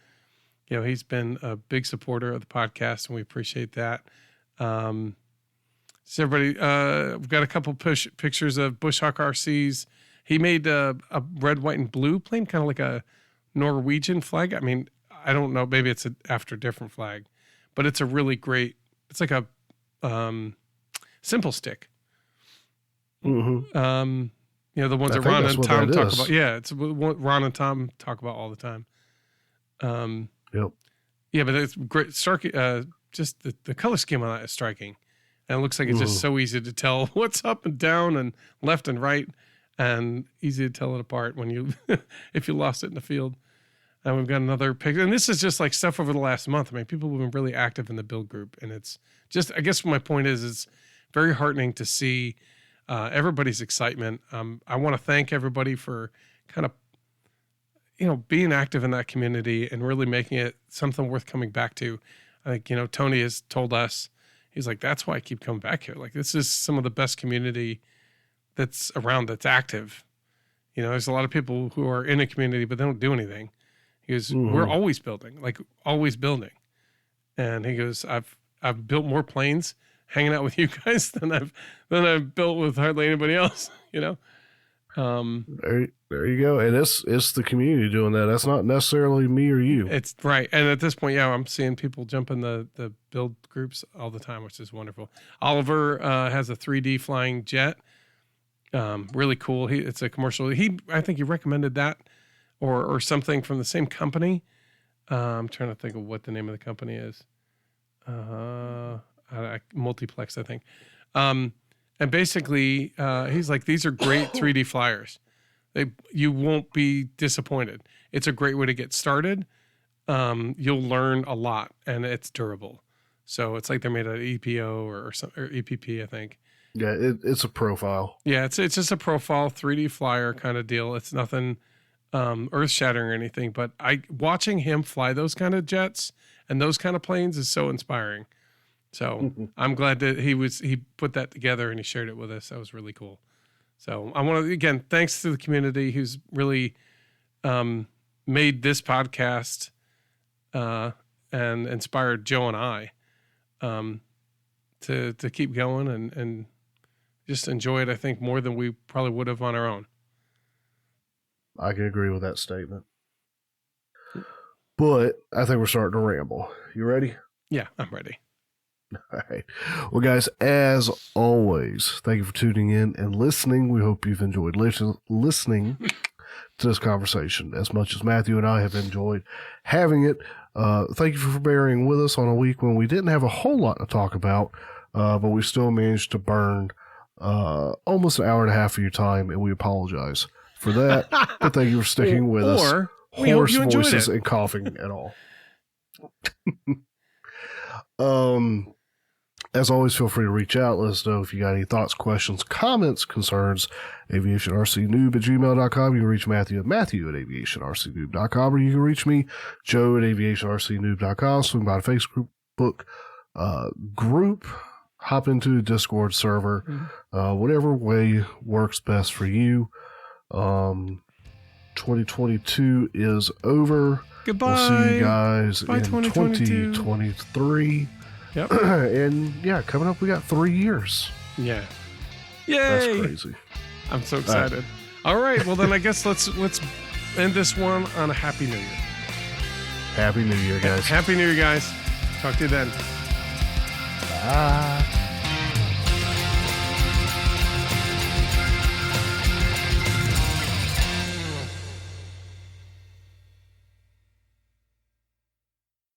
he's been a big supporter of the podcast, and we appreciate that. So everybody, we've got a couple pictures of Bushhawk RCs. He made a red, white, and blue plane, kind of like a Norwegian flag. I mean, I don't know, maybe it's after a different flag, but it's a really great. It's like a simple stick. Mm-hmm. The ones that Ron and Tom talk about. Yeah, it's what Ron and Tom talk about all the time. Yep. Yeah, but it's great. Just the color scheme on that is striking. And it looks like it's just so easy to tell what's up and down and left and right, and easy to tell it apart when you if you lost it in the field. And we've got another picture. And this is just like stuff over the last month. I mean, people have been really active in the build group. And it's just, I guess my point is, it's very heartening to see everybody's excitement. I want to thank everybody for kind of, being active in that community and really making it something worth coming back to. I think, Tony has told us, he's like, that's why I keep coming back here. Like, this is some of the best community that's around, that's active. there's a lot of people who are in a community, but they don't do anything. He goes, we're always building, like always building. And he goes, I've built more planes hanging out with you guys than I've built with hardly anybody else, There you go. And it's the community doing that. That's not necessarily me or you. It's right. And at this point, I'm seeing people jump in the build groups all the time, which is wonderful. Oliver has a 3D flying jet. Really cool. It's a commercial. I think he recommended that or something from the same company. I'm trying to think of what the name of the company is. Multiplex, I think. And basically, he's like, these are great 3D flyers. You won't be disappointed. It's a great way to get started. You'll learn a lot, and it's durable. So it's like they're made out of EPO or EPP, I think. Yeah, it's a profile. Yeah, it's just a profile 3D flyer kind of deal. It's nothing earth shattering or anything, but watching him fly those kind of jets and those kind of planes is so inspiring. So I'm glad that he put that together and he shared it with us. That was really cool. So I want to, again, thanks to the community who's really made this podcast and inspired Joe and I to keep going and just enjoy it, I think, more than we probably would have on our own. I can agree with that statement. But I think we're starting to ramble. You ready? Yeah, I'm ready. All right. Well, guys, as always, thank you for tuning in and listening. We hope you've enjoyed listening to this conversation as much as Matthew and I have enjoyed having it. Thank you for bearing with us on a week when we didn't have a whole lot to talk about, but we still managed to burn almost an hour and a half of your time, and we apologize for that. But thank you for sticking with us. Hoarse voices and coughing at all. As always, feel free to reach out. Let us know if you got any thoughts, questions, comments, concerns. aviationrcnoob@gmail.com. You can reach Matthew at aviationrcnoob.com, or you can reach me, Joe, at aviationrcnoob.com. Swing by the Facebook group. Hop into the Discord server. Whatever way works best for you. 2022 is over. Goodbye. We'll see you guys in 2023. Yep. And yeah, coming up, we got 3 years. Yeah. Yay. That's crazy. I'm so excited. All right. Well, then I guess let's end this one on a Happy New Year. Happy New Year, guys. Happy New Year, guys. Talk to you then. Bye.